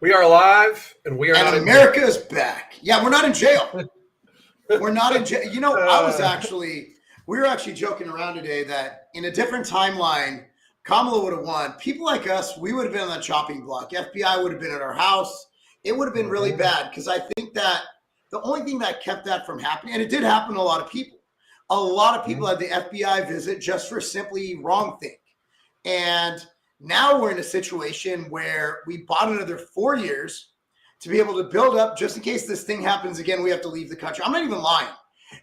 We are alive, and we are and not America in jail. is back. Yeah, we're not in jail. We're not in jail. You know, we were actually joking around today that in a different timeline, Kamala would have won. People like us, we would have been on that chopping block. FBI would have been at our house. It would have been really bad because I think that the only thing that kept that from happening, and it did happen to a lot of people. A lot of people had the FBI visit just for simply wrong think. And now we're in a situation where we bought another 4 years to be able to build up just in case this thing happens again, we have to leave the country. I'm not even lying.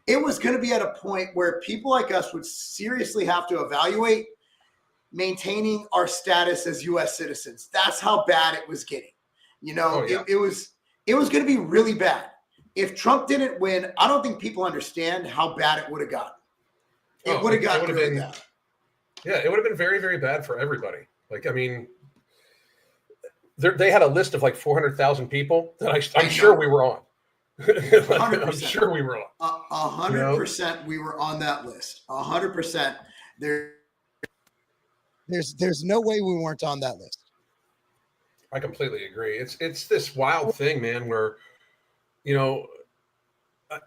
It was going to be at a point where people like us would seriously have to evaluate maintaining our status as U.S. citizens. That's how bad it was getting. You know, it was going to be really bad. If Trump didn't win, I don't think people understand how bad it would have gotten. It would have gotten really bad. Yeah, it would have been very, very bad for everybody. Like, I mean, they had a list of like 400,000 people that I'm sure we were on. I'm sure we were on. 100% we were on that list. 100%. There's no way we weren't on that list. I completely agree. It's this wild thing, man, where, you know,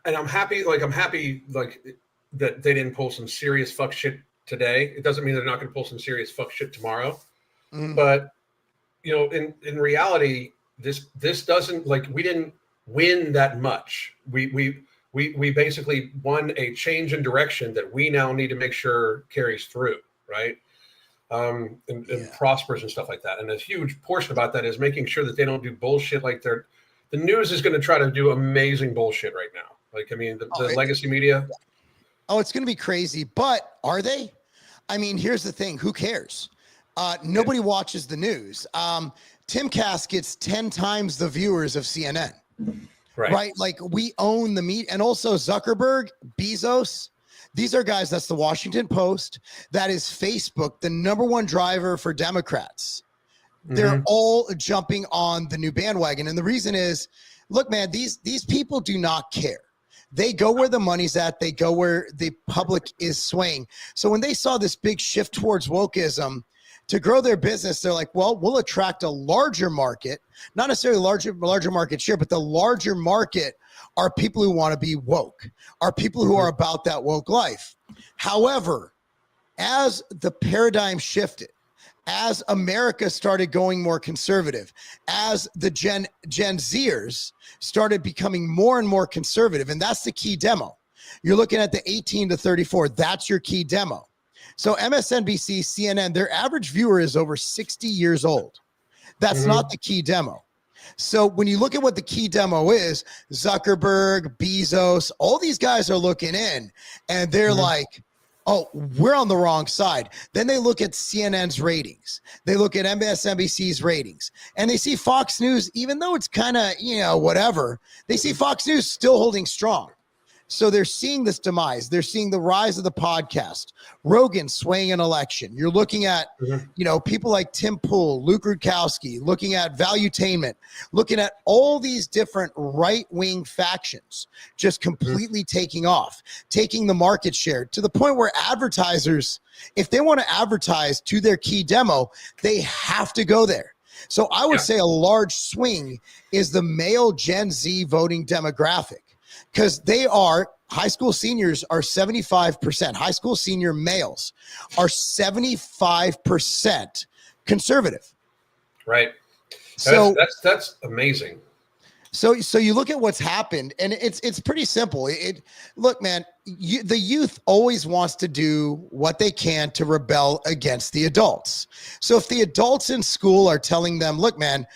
and I'm happy that they didn't pull some serious fuck shit today. It doesn't mean they're not going to pull some serious fuck shit tomorrow. But, you know, in reality, this doesn't, like, we didn't win that much. We basically won a change in direction that we now need to make sure carries through, right? And prospers and stuff like that. And a huge portion about that is making sure that they don't do bullshit like the news is going to try to do amazing bullshit right now. Like, I mean, the legacy media. Oh, it's going to be crazy. But are they? I mean, here's the thing. Who cares? Nobody watches the news. Timcast gets 10 times the viewers of CNN. Right? Like, we own the meat. And also Zuckerberg, Bezos, these are guys, that's the Washington Post, that is Facebook, the number one driver for Democrats. They're all jumping on the new bandwagon. And the reason is, look, man, these people do not care. They go where the money's at. They go where the public is swaying. So when they saw this big shift towards wokeism to grow their business, they're like, well, we'll attract a larger market, not necessarily larger market share, but the larger market are people who want to be woke, are people who are about that woke life. However, as the paradigm shifted, as America started going more conservative, as the Gen Zers started becoming more and more conservative, and that's the key demo. You're looking at the 18 to 34. That's your key demo. So MSNBC, CNN, their average viewer is over 60 years old. That's not the key demo. So when you look at what the key demo is, Zuckerberg, Bezos, all these guys are looking in, and they're like, oh, we're on the wrong side. Then they look at CNN's ratings. They look at MSNBC's ratings. And they see Fox News, even though it's kind of, whatever, they see Fox News still holding strong. So they're seeing this demise. They're seeing the rise of the podcast. Rogan swaying an election. You're looking at, people like Tim Pool, Luke Rudkowski, looking at Valuetainment, looking at all these different right-wing factions just completely taking off, taking the market share to the point where advertisers, if they want to advertise to their key demo, they have to go there. So I would say a large swing is the male Gen Z voting demographic. Because high school seniors are 75%. High school senior males are 75% conservative. Right. That's amazing. So you look at what's happened, and it's pretty simple. Look, man, the youth always wants to do what they can to rebel against the adults. So if the adults in school are telling them, look, man,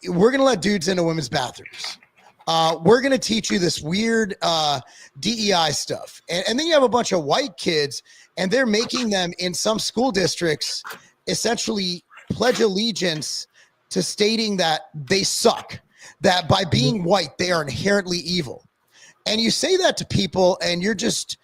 we're going to let dudes into women's bathrooms. We're going to teach you this weird DEI stuff. And then you have a bunch of white kids, and they're making them in some school districts essentially pledge allegiance to stating that they suck, that by being white, they are inherently evil. And you say that to people, and you're just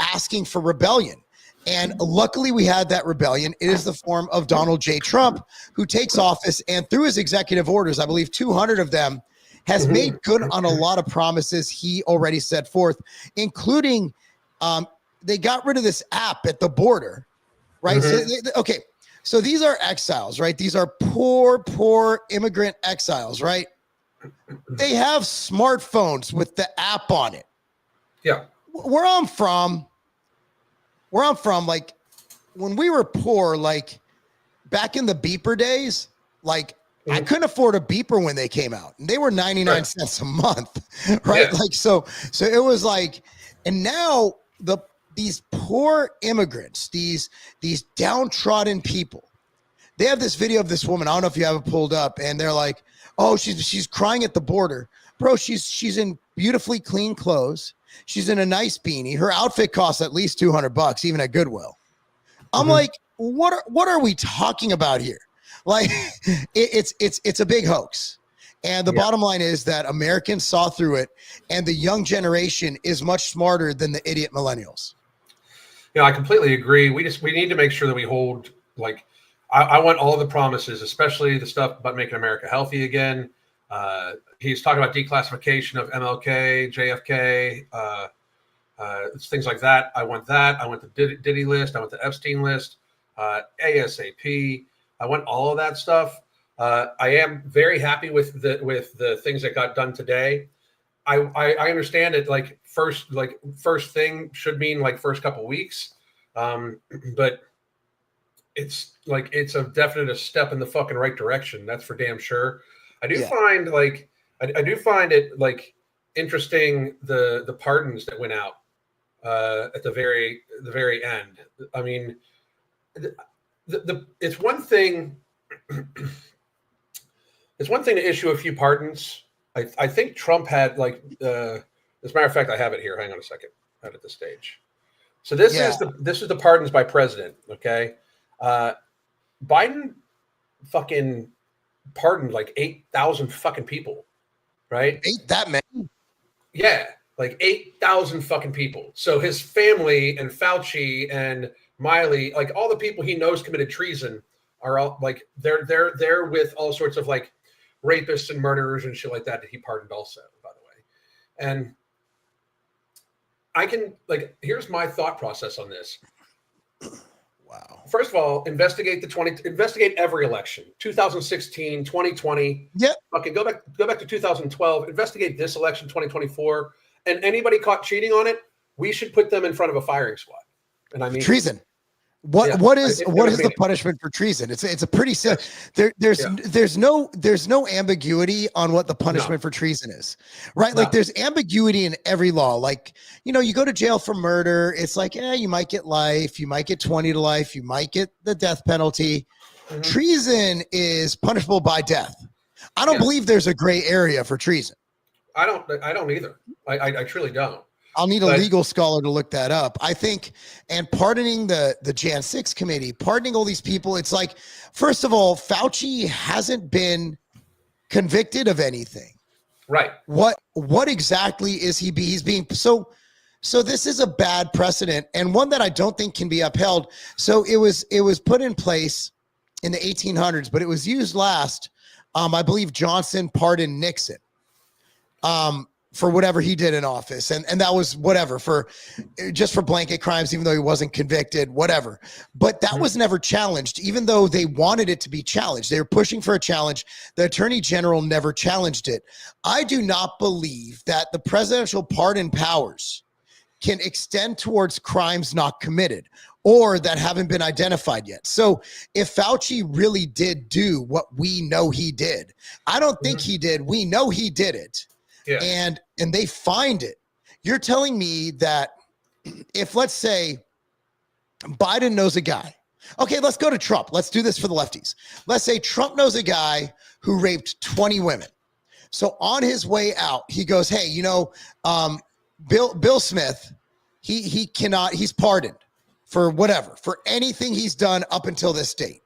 asking for rebellion. And luckily we had that rebellion. It is the form of Donald J. Trump, who takes office, and through his executive orders, I believe 200 of them, has made good on a lot of promises he already set forth, including they got rid of this app at the border, right? So, So these are exiles, right? These are poor immigrant exiles, right? They have smartphones with the app on it. Yeah. Where I'm from, like when we were poor, like back in the beeper days, like I couldn't afford a beeper when they came out, and they were 99 cents a month, right? Yeah. Like so it was like, and now these poor immigrants, these downtrodden people, they have this video of this woman. I don't know if you have it pulled up, and they're like, "Oh, she's crying at the border, bro. She's in beautifully clean clothes. She's in a nice beanie. Her outfit costs at least $200, even at Goodwill." I'm like, what are we talking about here? Like, it's a big hoax. And the bottom line is that Americans saw through it, and the young generation is much smarter than the idiot millennials. I completely agree. We need to make sure that we hold, like, I want all the promises, especially the stuff about making America healthy again. He's talking about declassification of MLK, JFK, things like that. I want that. I want the Diddy list. I want the Epstein list, ASAP. I want all of that stuff. I am very happy with the things that got done today. I understand it. Like first thing should mean like first couple weeks, but it's like it's a definite step in the fucking right direction. That's for damn sure. I do find like I do find it like interesting the pardons that went out at the very end. I mean, it's one thing. It's one thing to issue a few pardons. I think Trump had like, as a matter of fact, I have it here. Hang on a second. Not at this stage. So this is the pardons by president. Okay, Biden fucking pardoned like 8,000 fucking people, right? Ain't that many? Yeah, like 8,000 fucking people. So his family and Fauci and Miley, like all the people he knows committed treason, are all like they're with all sorts of like rapists and murderers and shit like that he pardoned also, by the way. And I can like, here's my thought process on this. Wow. First of all, investigate every election, 2016, 2020. Yep. Okay, go back to 2012. Investigate this election, 2024, and anybody caught cheating on it, we should put them in front of a firing squad. And I mean treason. What is the punishment for treason? It's a pretty simple. There's no ambiguity on what the punishment for treason is, right? Like there's ambiguity in every law. Like, you go to jail for murder. It's like, you might get life, you might get 20 to life, you might get the death penalty. Treason is punishable by death. I don't believe there's a gray area for treason. I don't either. I truly don't. I'll need a legal scholar to look that up. I think, and pardoning the Jan 6 committee, pardoning all these people, it's like, first of all, Fauci hasn't been convicted of anything. Right. What exactly is he's being so this is a bad precedent, and one that I don't think can be upheld. So it was put in place in the 1800s, but it was used last. I believe Johnson pardoned Nixon. For whatever he did in office. And that was whatever for blanket crimes, even though he wasn't convicted, whatever. But that was never challenged, even though they wanted it to be challenged. They were pushing for a challenge. The attorney general never challenged it. I do not believe that the presidential pardon powers can extend towards crimes not committed or that haven't been identified yet. So if Fauci really did do what we know he did, I don't think he did. We know he did it. Yeah. And they find it. You're telling me that if, let's say, Biden knows a guy. Okay, let's go to Trump. Let's do this for the lefties. Let's say Trump knows a guy who raped 20 women. So on his way out, he goes, hey, Bill Smith, he's pardoned for whatever, for anything he's done up until this date.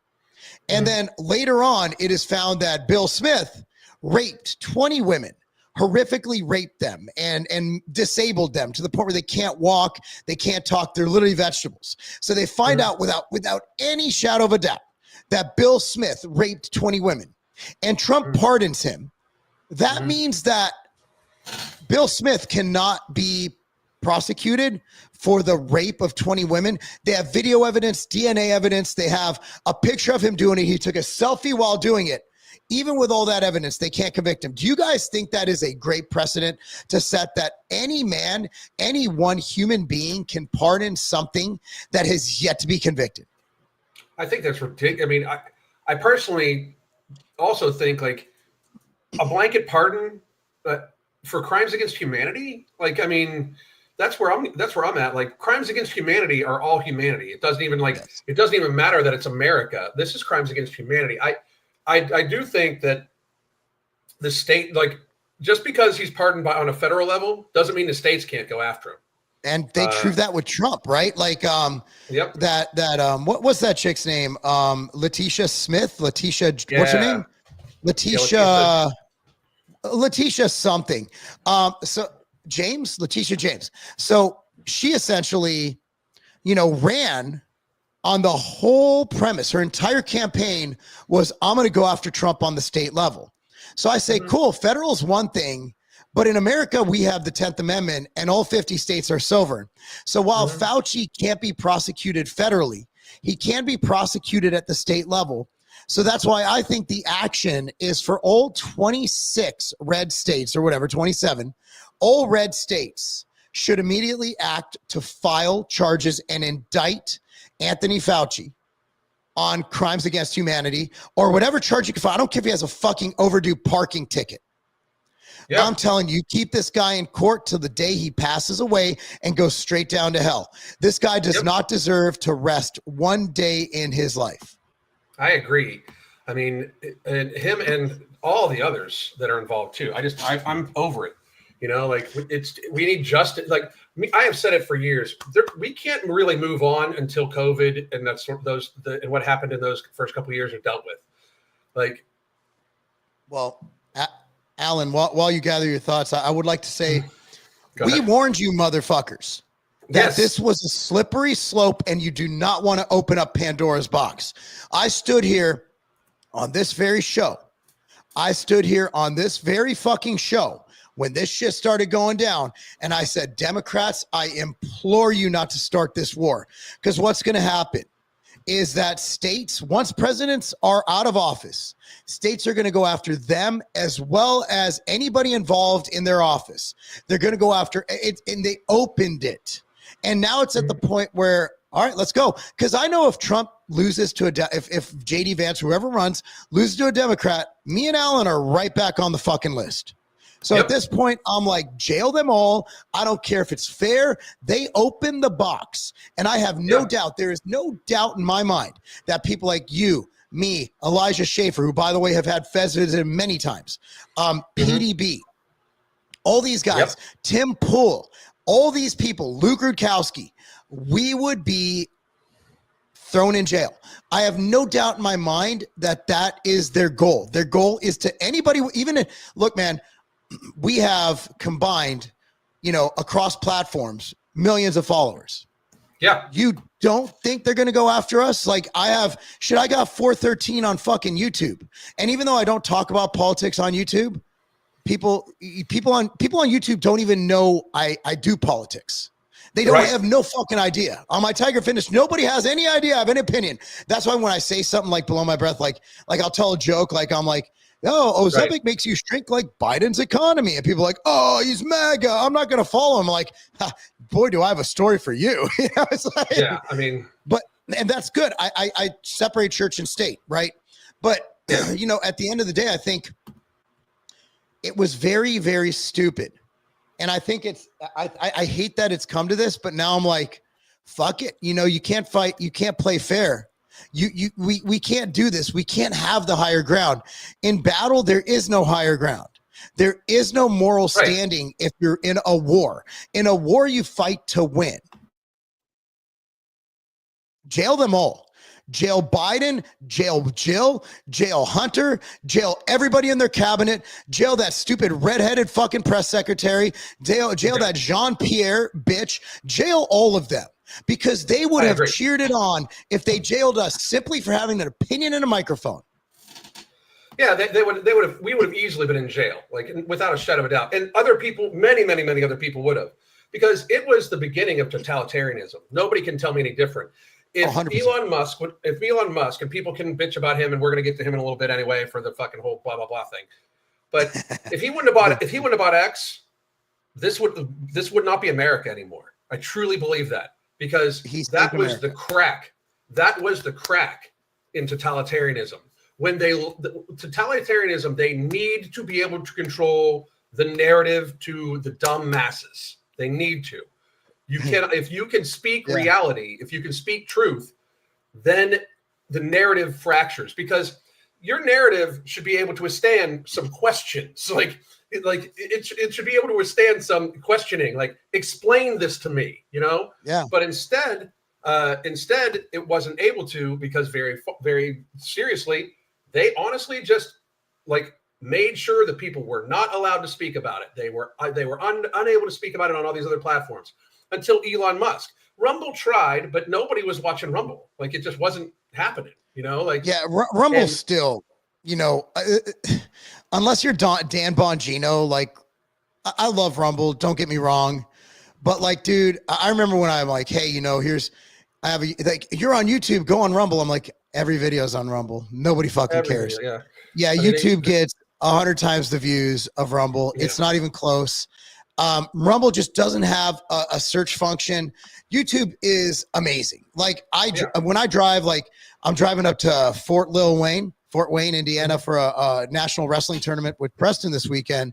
And then later on, it is found that Bill Smith raped 20 women. Horrifically raped them and disabled them to the point where they can't walk, they can't talk, they're literally vegetables. So they find out without any shadow of a doubt that Bill Smith raped 20 women, and Trump pardons him. That means that Bill Smith cannot be prosecuted for the rape of 20 women. They have video evidence, DNA evidence. They have a picture of him doing it. He took a selfie while doing it. Even with all that evidence, they can't convict him. Do you guys think that is a great precedent to set, that any man, any one human being can pardon something that has yet to be convicted? I think that's ridiculous. I mean, I personally also think like a blanket pardon for crimes against humanity. Like, I mean, that's where I'm at. Like, crimes against humanity are all humanity. It doesn't even it doesn't even matter that it's America. This is crimes against humanity. I do think that the state, like, just because he's pardoned on a federal level doesn't mean the states can't go after him. And they proved that with Trump, right? Like, yep. What's that chick's name? Letitia Smith, Letitia, Yeah. what's her name? Letitia something. Letitia James. So she essentially, ran on the whole premise. Her entire campaign was, I'm going to go after Trump on the state level. So I say, cool, federal is one thing, but in America, we have the 10th Amendment and all 50 states are sovereign. So while Fauci can't be prosecuted federally, he can be prosecuted at the state level. So that's why I think the action is for all 26 red states, or whatever, 27, all red states should immediately act to file charges and indict Anthony Fauci on crimes against humanity, or whatever charge you can file. I don't care if he has a fucking overdue parking ticket. Yeah. I'm telling you, keep this guy in court till the day he passes away and goes straight down to hell. This guy does not deserve to rest one day in his life. I agree. I mean, and him and all the others that are involved too. I'm over it. Like, we need justice. Like, I have said it for years. We can't really move on until COVID and and what happened in those first couple of years are dealt with. Like, well, Alan, while you gather your thoughts, I would like to say, we warned you motherfuckers that this was a slippery slope and you do not want to open up Pandora's box. I stood here on this very show. I stood here on this very fucking show when this shit started going down, and I said, Democrats, I implore you not to start this war, because what's going to happen is that states, once presidents are out of office, states are going to go after them as well as anybody involved in their office. They're going to go after it, and they opened it. And now it's at the point where, all right, let's go. Because I know if Trump loses to if J.D. Vance, whoever runs, loses to a Democrat, me and Alan are right back on the fucking list. So at this point, I'm like, jail them all. I don't care if it's fair. They open the box. And I have no doubt, there is no doubt in my mind that people like you, me, Elijah Schaefer, who, by the way, have had Fez visit many times, PDB, all these guys, Tim Pool, all these people, Luke Rudkowski, we would be thrown in jail. I have no doubt in my mind that that is their goal. Their goal is to anybody, look, man, we have combined, across platforms, millions of followers. Yeah. You don't think they're going to go after us? Like, I got 413 on fucking YouTube. And even though I don't talk about politics on YouTube, people on YouTube don't even know I do politics. They don't have no fucking idea. On my Tiger Fitness, nobody has any idea. I have an opinion. That's why when I say something like below my breath, like I'll tell a joke, like I'm like, oh, Ozempic makes you shrink like Biden's economy. And people are like, oh, he's MAGA. I'm not going to follow him. I'm like, boy, do I have a story for you. It's like, and that's good. I separate church and state, right? But, at the end of the day, I think it was very, very stupid. And I think I hate that it's come to this, but now I'm like, fuck it. You can't fight. You can't play fair. We can't do this. We can't have the higher ground. In battle, there is no higher ground. There is no moral standing if you're in a war. In a war, you fight to win. Jail them all. Jail Biden, jail Jill, jail Hunter, jail everybody in their cabinet, jail that stupid redheaded fucking press secretary, jail that Jean-Pierre bitch, jail all of them. Because they would have cheered it on if they jailed us simply for having an opinion in a microphone. Yeah, we would have easily been in jail, like, without a shadow of a doubt. And other people, many other people would have. because it was the beginning of totalitarianism. Nobody can tell me any different. If 100%. Elon Musk, and people can bitch about him, and we're going to get to him in a little bit anyway for the fucking whole blah blah blah thing. But if he wouldn't have bought X, this would not be America anymore. I truly believe that, because that was the crack. That was the crack in totalitarianism. When totalitarianism, they need to be able to control the narrative to the dumb masses. They need to. You can, if you can speak reality, if you can speak truth, then the narrative fractures, because your narrative should be able to withstand some questions. Like it should be able to withstand some questioning. Like, explain this to me, you know? Yeah. But instead it wasn't able to, because very, very seriously, they honestly just like made sure that people were not allowed to speak about it. They were unable to speak about it on all these other platforms until Elon Musk. Rumble tried, but nobody was watching Rumble. Like, it just wasn't happening, you know? Like, yeah, Rumble's still, you know, unless you're Dan Bongino, like, I love Rumble, don't get me wrong, but like, dude, I remember when I'm like, hey, you know, you're on YouTube, go on Rumble. I'm like, every video's on Rumble. Nobody fucking cares. Video, yeah. YouTube gets 100 times the views of Rumble. Yeah. It's not even close. Rumble just doesn't have a search function. YouTube is amazing. Like, when I drive, like, I'm driving up to Fort Wayne, Indiana, for a national wrestling tournament with Preston this weekend.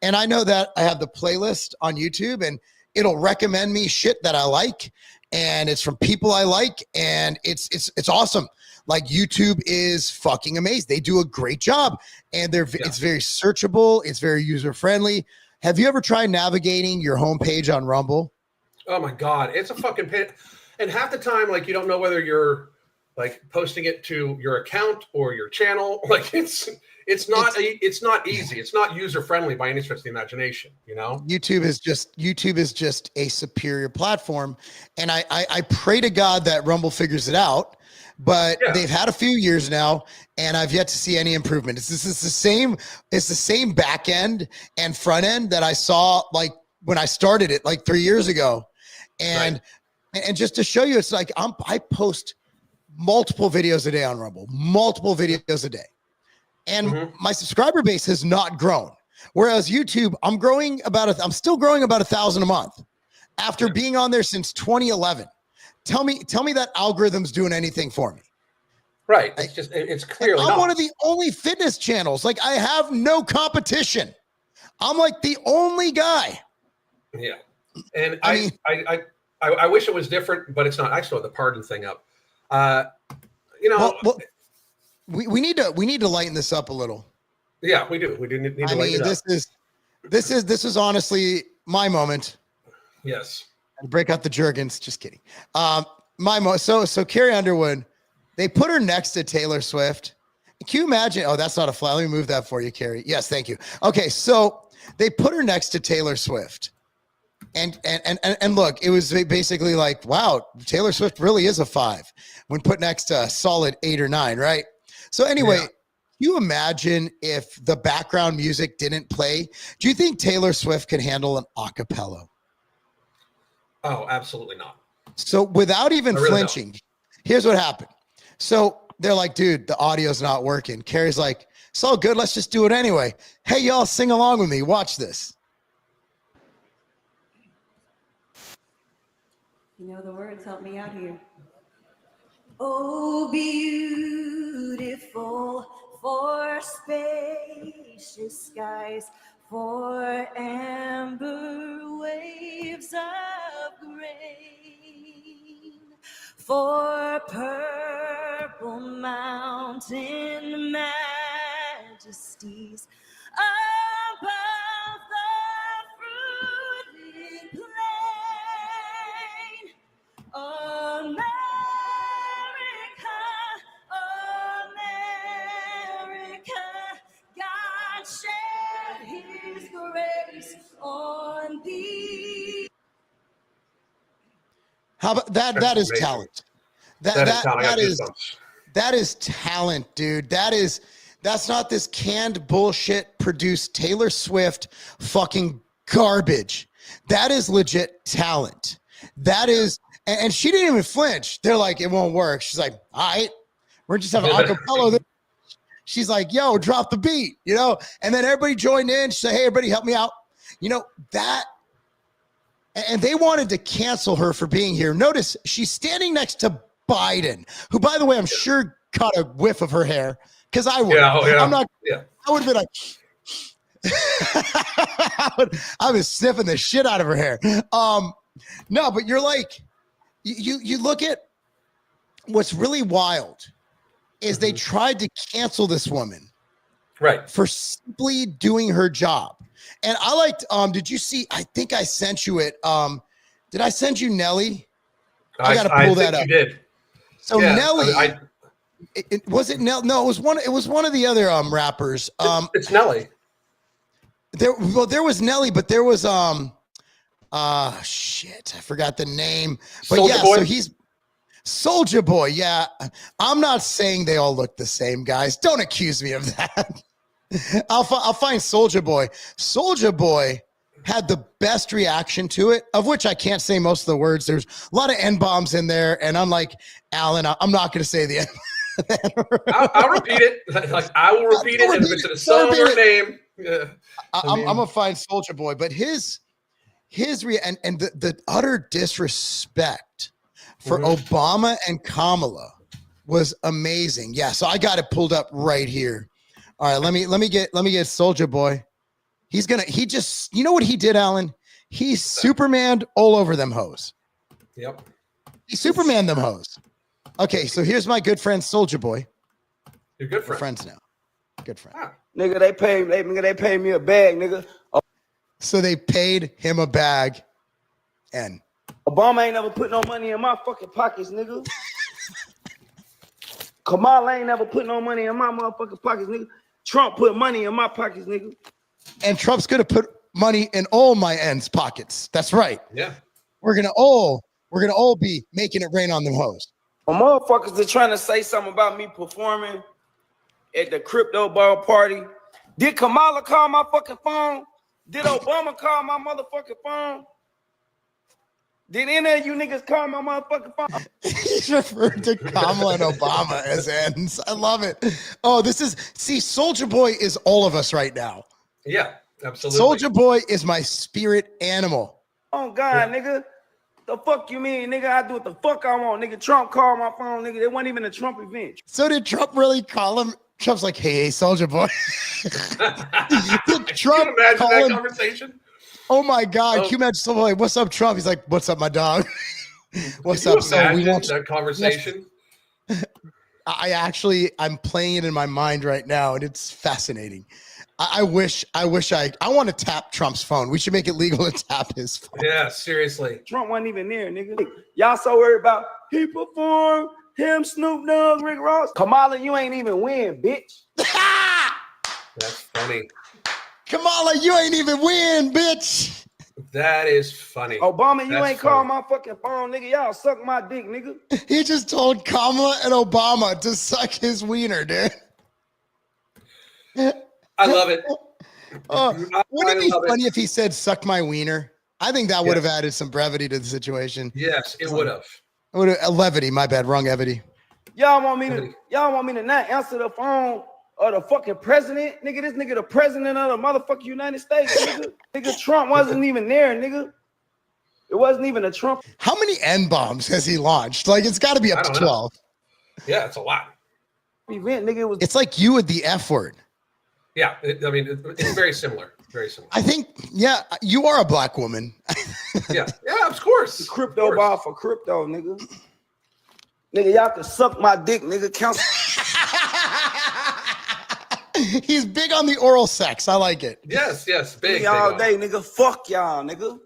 And I know that I have the playlist on YouTube, and it'll recommend me shit that I like, and it's from people I like, and it's awesome. Like, YouTube is fucking amazing. They do a great job, and it's very searchable. It's very user friendly. Have you ever tried navigating your homepage on Rumble? Oh my God, it's a fucking pain. And half the time, like, you don't know whether you're like posting it to your account or your channel. Like, it's not easy. It's not user friendly by any stretch of the imagination, you know? YouTube is just a superior platform. And I pray to God that Rumble figures it out, but they've had a few years now, and I've yet to see any improvement. It's the same back end and front end that I saw, like, when I started it like 3 years ago. And just to show you, it's like, I post multiple videos a day on Rumble, multiple videos a day. And my subscriber base has not grown. Whereas YouTube, I'm still growing about 1,000 a month after being on there since 2011. Tell me that algorithm's doing anything for me. Right. It's clearly I'm one of the only fitness channels. Like, I have no competition. I'm like the only guy. Yeah. And I wish it was different, but it's not. I still have the pardon thing up. You know, we need to lighten this up a little. Yeah, we do. We do need to lighten it up. This is honestly my moment. Yes. And break out the Jergens. Just kidding. So Carrie Underwood, they put her next to Taylor Swift. Can you imagine? Oh, that's not a flag. Let me move that for you, Carrie. Yes, thank you. Okay, so they put her next to Taylor Swift. And look, it was basically like, wow, Taylor Swift really is a 5 when put next to a solid 8 or 9, right? So anyway, can you imagine if the background music didn't play? Do you think Taylor Swift could handle an acapella? Oh, absolutely not. So without even flinching, here's what happened. So they're like, dude, the audio's not working. Carrie's like, it's all good. Let's just do it anyway. Hey, y'all, sing along with me. Watch this. You know the words, help me out here. Oh, beautiful for spacious skies, for amber waves of grain, for purple mountain majesties above the fruited plain. America, God shed his grace on thee. How about that? That is talent. That is talent, dude. That's not this canned bullshit produced Taylor Swift fucking garbage. That is legit talent. That is, and she didn't even flinch. They're like, it won't work. She's like, all right, we're just having acapella. She's like, yo, drop the beat, you know? And then everybody joined in. She said, hey, everybody, help me out. You know, that, and they wanted to cancel her for being here. Notice she's standing next to Biden, who, by the way, I'm sure caught a whiff of her hair, because I would. Yeah, oh, yeah. I'm not, Yeah. I would have been like, I was sniffing the shit out of her hair. No, but you're like, you look at what's really wild is they tried to cancel this woman, Right, for simply doing her job. And I liked, did you see, I think I sent you it. Did I send you Nelly? I got to pull that up. You did. So Yeah, Nelly, was it Nelly? No, it was one of the other rappers. It's Nelly. There was Nelly, but there was shit, I forgot the name. But Soulja Boy? so he's Soulja Boy. Yeah, I'm not saying they all look the same, guys. Don't accuse me of that. I'll find Soulja Boy. Soulja Boy had the best reaction to it, of which I can't say most of the words. There's a lot of N-bombs in there, and unlike Alan, I'm not going to say the N. I'll repeat it. Like I will repeat it, and if it's in a song or a name. Yeah. I'm gonna find Soulja Boy, but his and the utter disrespect for Obama and Kamala was amazing. Yeah, so I got it pulled up right here. All right, let me get Soulja Boy. He just, you know what he did, Alan? He Supermaned all over them hoes. Yep. He Superman them hoes. Okay, so here's my good friend Soulja Boy. You're good We're friend. friends now. Good friend. Ah. Nigga, they pay me a bag, nigga. So they paid him a bag, and Obama ain't never put no money in my fucking pockets, nigga. Kamala ain't never put no money in my motherfucking pockets, nigga. Trump put money in my pockets, nigga. and Trump's gonna put money in all my ends pockets. That's right. Yeah. We're gonna all be making it rain on them hoes. When motherfuckers are trying to say something about me performing at the crypto ball party, did Kamala call my fucking phone? Did Obama call my motherfucking phone? Did any of you niggas call my motherfucking phone? He's referred to Kamala and Obama as ends. I love it. Oh, Soulja Boy is all of us right now. Yeah, absolutely. Soulja Boy is my spirit animal. Oh God, nigga. The fuck you mean, nigga? I do what the fuck I want, nigga. Trump called my phone, nigga. It wasn't even a Trump event. So did Trump really call him? Trump's like, hey, Soulja Boy. Did Trump Can you imagine call that him? conversation? Oh my God! Oh. Can you imagine someone like, "What's up, Trump?" He's like, "What's up, my dog? What's Can you up?" So we imagine want. that conversation. I'm playing it in my mind right now, and it's fascinating. I wish I want to tap Trump's phone. We should make it legal to tap his phone. Yeah, seriously. Trump wasn't even there, nigga. Y'all so worried about he performed, him, Snoop Dogg, Rick Ross. Kamala, you ain't even win, bitch. That's funny. Kamala, you ain't even win, bitch. That is funny. Obama, you That's ain't called funny. my fucking phone, nigga. Y'all suck my dick, nigga. He just told Kamala and Obama to suck his wiener, dude. I love it. Wouldn't it be love funny if he said "suck my wiener"? I think that would have added some brevity to the situation. Yes, it would have. Levity, my bad, wrong evity. Y'all want me to not answer the phone or the fucking president, nigga? This nigga the president of the motherfucking United States, nigga. Nigga, Trump wasn't even there, nigga. It wasn't even a Trump How many N bombs has he launched? Like, it's got to be up I to don't know. 12. Yeah, it's a lot. event, nigga. It was It's like you with the F word. Yeah, it's very similar. Very similar. I think, yeah, you are a black woman. Yeah, of course. crypto Of course. ball for crypto, nigga. Nigga, y'all can suck my dick, nigga. Count. He's big on the oral sex. I like it. Yes, big. Me all big day, nigga. Fuck y'all, nigga.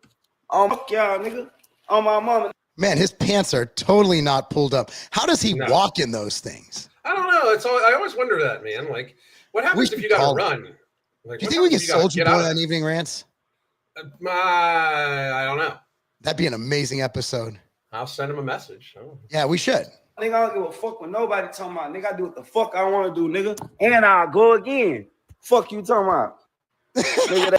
Fuck y'all, nigga. On my mama. Man, his pants are totally not pulled up. How does he No. walk in those things? I don't know. I always wonder that, man. Like, what happens should if you got call to him. run? Like, Do you what think we happens get if you gotta Soulja get Boy out? on Evening Rants? I don't know. That'd be an amazing episode. I'll send him a message. Oh. Yeah, we should. Nigga, I don't give a fuck what nobody talking about. Nigga, I do what the fuck I want to do, nigga. And I'll go again. Fuck you talking about. Nigga,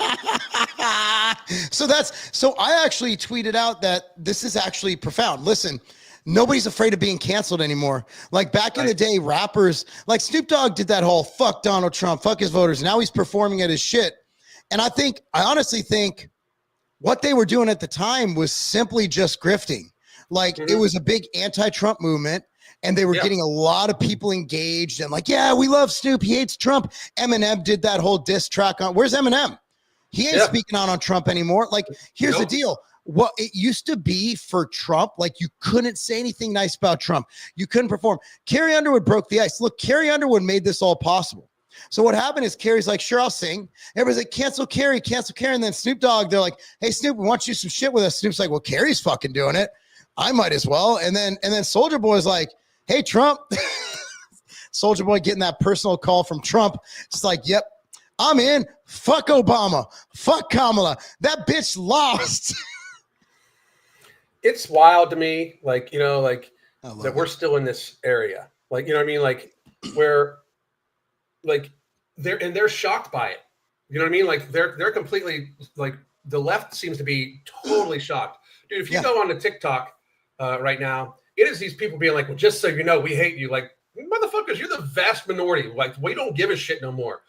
So I actually tweeted out that this is actually profound. Listen, nobody's afraid of being canceled anymore. Like back in the day, rappers like Snoop Dogg did that whole fuck Donald Trump, fuck his voters. Now he's performing at his shit. And I honestly think what they were doing at the time was simply just grifting. Like it was a big anti-Trump movement. And they were getting a lot of people engaged and like, yeah, we love Snoop. He hates Trump. Eminem did that whole diss track on. Where's Eminem? He ain't speaking out on Trump anymore. Like, here's the deal. What it used to be for Trump, like you couldn't say anything nice about Trump. You couldn't perform. Carrie Underwood broke the ice. Look, Carrie Underwood made this all possible. So what happened is Carrie's like, sure, I'll sing. Everybody's like, cancel Carrie. And then Snoop Dogg, they're like, hey, Snoop, we want you to do some shit with us. Snoop's like, well, Carrie's fucking doing it. I might as well. And then Soulja Boy's like, hey, Trump. Soulja Boy getting that personal call from Trump. It's like, yep, I'm in. Fuck Obama. Fuck Kamala. That bitch lost. It's wild to me, like, you know, like that we're it. still in this area. Like, you know what I mean? Like where like they're shocked by it. You know what I mean? Like they're completely like the left seems to be totally shocked. Dude, if you go on to TikTok right now, it is these people being like, well, just so you know, we hate you. Like, motherfuckers, you're the vast minority. Like, we don't give a shit no more.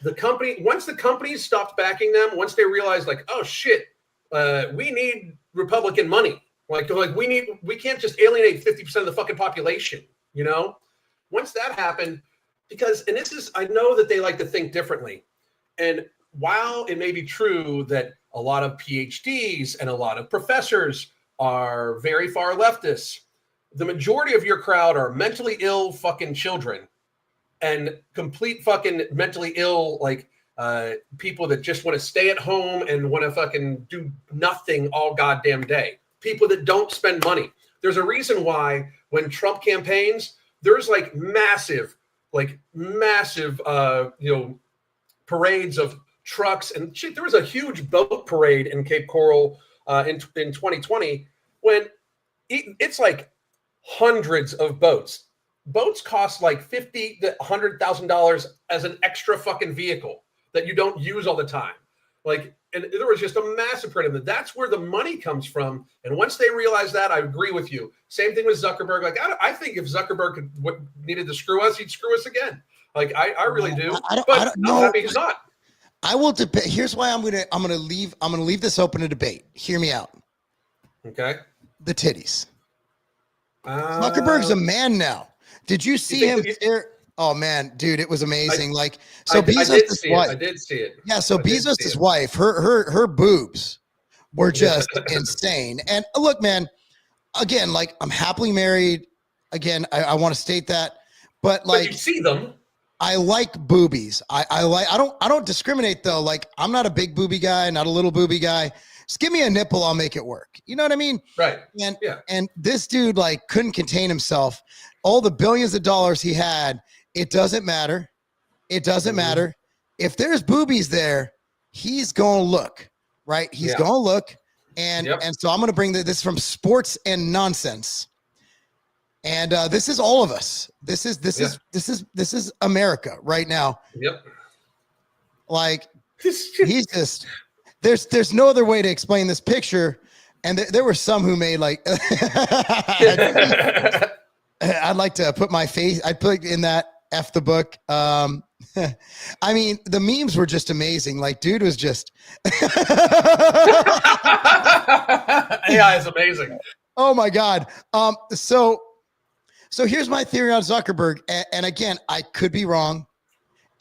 Once the companies stopped backing them, once they realized, like, oh shit, we need Republican money. Like we can't just alienate 50% of the fucking population, you know? Once that happened, and this is, I know that they like to think differently. And while it may be true that a lot of PhDs and a lot of professors are very far leftists, the majority of your crowd are mentally ill fucking children and complete fucking mentally ill, like people that just want to stay at home and want to fucking do nothing all goddamn day. People that don't spend money. There's a reason why when Trump campaigns, there's like massive, parades of trucks and shit. There was a huge boat parade in Cape Coral in 2020 when it's like hundreds of boats. Boats cost like $50,000 to $100,000 as an extra fucking vehicle that you don't use all the time. Like, and there was just a massive parade of them. That's where the money comes from. And once they realize that, I agree with you. Same thing with Zuckerberg. Like, I think if Zuckerberg needed to screw us, he'd screw us again. Like, I really do. I don't know. I'm happy he's not. I will debate. Here's why I'm gonna leave this open to debate. Hear me out. Okay. The titties. Zuckerberg's a man now. Did you see him there? Oh man, dude, it was amazing. Bezos' wife. I did see it. Yeah, so Bezos' wife, her boobs were just insane. And look, man, again, like I'm happily married. Again, I want to state that, but like you see them. I like boobies. I don't discriminate though. Like I'm not a big booby guy, not a little booby guy. Just give me a nipple, I'll make it work. You know what I mean? Right. And this dude like couldn't contain himself. All the billions of dollars he had, it doesn't matter. It doesn't matter. If there's boobies there, he's gonna look, right? He's gonna look. And so I'm gonna bring this from Sports and Nonsense. And this is all of us. This is America right now. Yep. Like he's just there's no other way to explain this picture. And there were some who made like I'd like to put my face. I put in that F the book. I mean, the memes were just amazing. Like, dude was just AI is amazing. Oh my God. So here's my theory on Zuckerberg. And again, I could be wrong.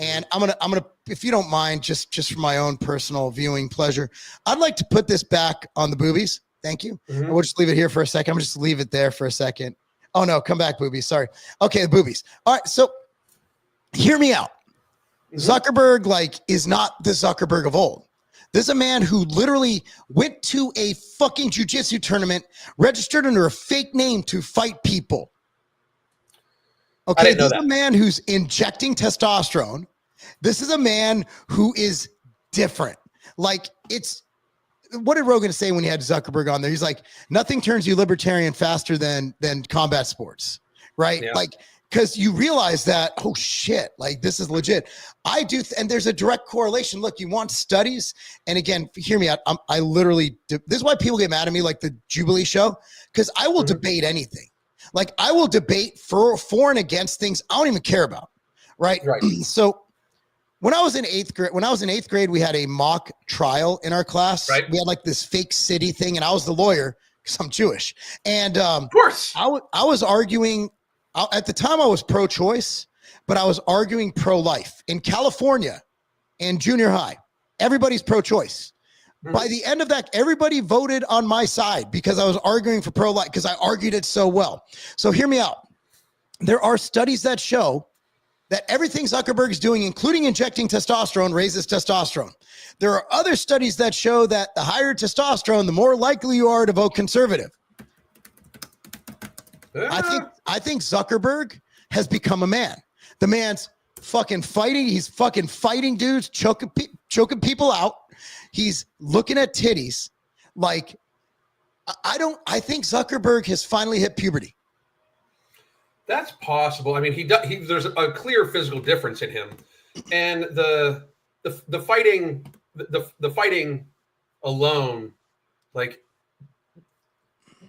And I'm gonna, if you don't mind, just for my own personal viewing pleasure, I'd like to put this back on the boobies. Thank you. Mm-hmm. We'll just leave it here for a second. I'm just leave it there for a second. Oh no, come back, boobies. Sorry. Okay, the boobies. All right, so hear me out. Zuckerberg is not the Zuckerberg of old. This is a man who literally went to a fucking jiu-jitsu tournament, registered under a fake name to fight people. Okay, this is a man who's injecting testosterone. This is a man who is different. Like, what did Rogan say when he had Zuckerberg on there? He's like, nothing turns you libertarian faster than combat sports, right? Yeah. Like, because you realize that, oh shit, like this is legit. I do, and there's a direct correlation. Look, you want studies, and again, hear me out. I literally, this is why people get mad at me, like the Jubilee show, because I will debate anything. Like I will debate for and against things I don't even care about. Right. So when I was in eighth grade, we had a mock trial in our class. Right. We had like this fake city thing, and I was the lawyer because I'm Jewish. And of course, I was arguing. At the time, I was pro-choice, but I was arguing pro-life. In California, in junior high, everybody's pro-choice. By the end of that, everybody voted on my side because I was arguing for pro-life because I argued it so well. So hear me out. There are studies that show that everything Zuckerberg is doing, including injecting testosterone, raises testosterone. There are other studies that show that the higher testosterone, the more likely you are to vote conservative. I think Zuckerberg has become a man. The man's fucking fighting. He's fucking fighting dudes, choking people out. He's looking at titties. Like, I think Zuckerberg has finally hit puberty. That's possible. I mean, there's a clear physical difference in him, and the fighting alone, like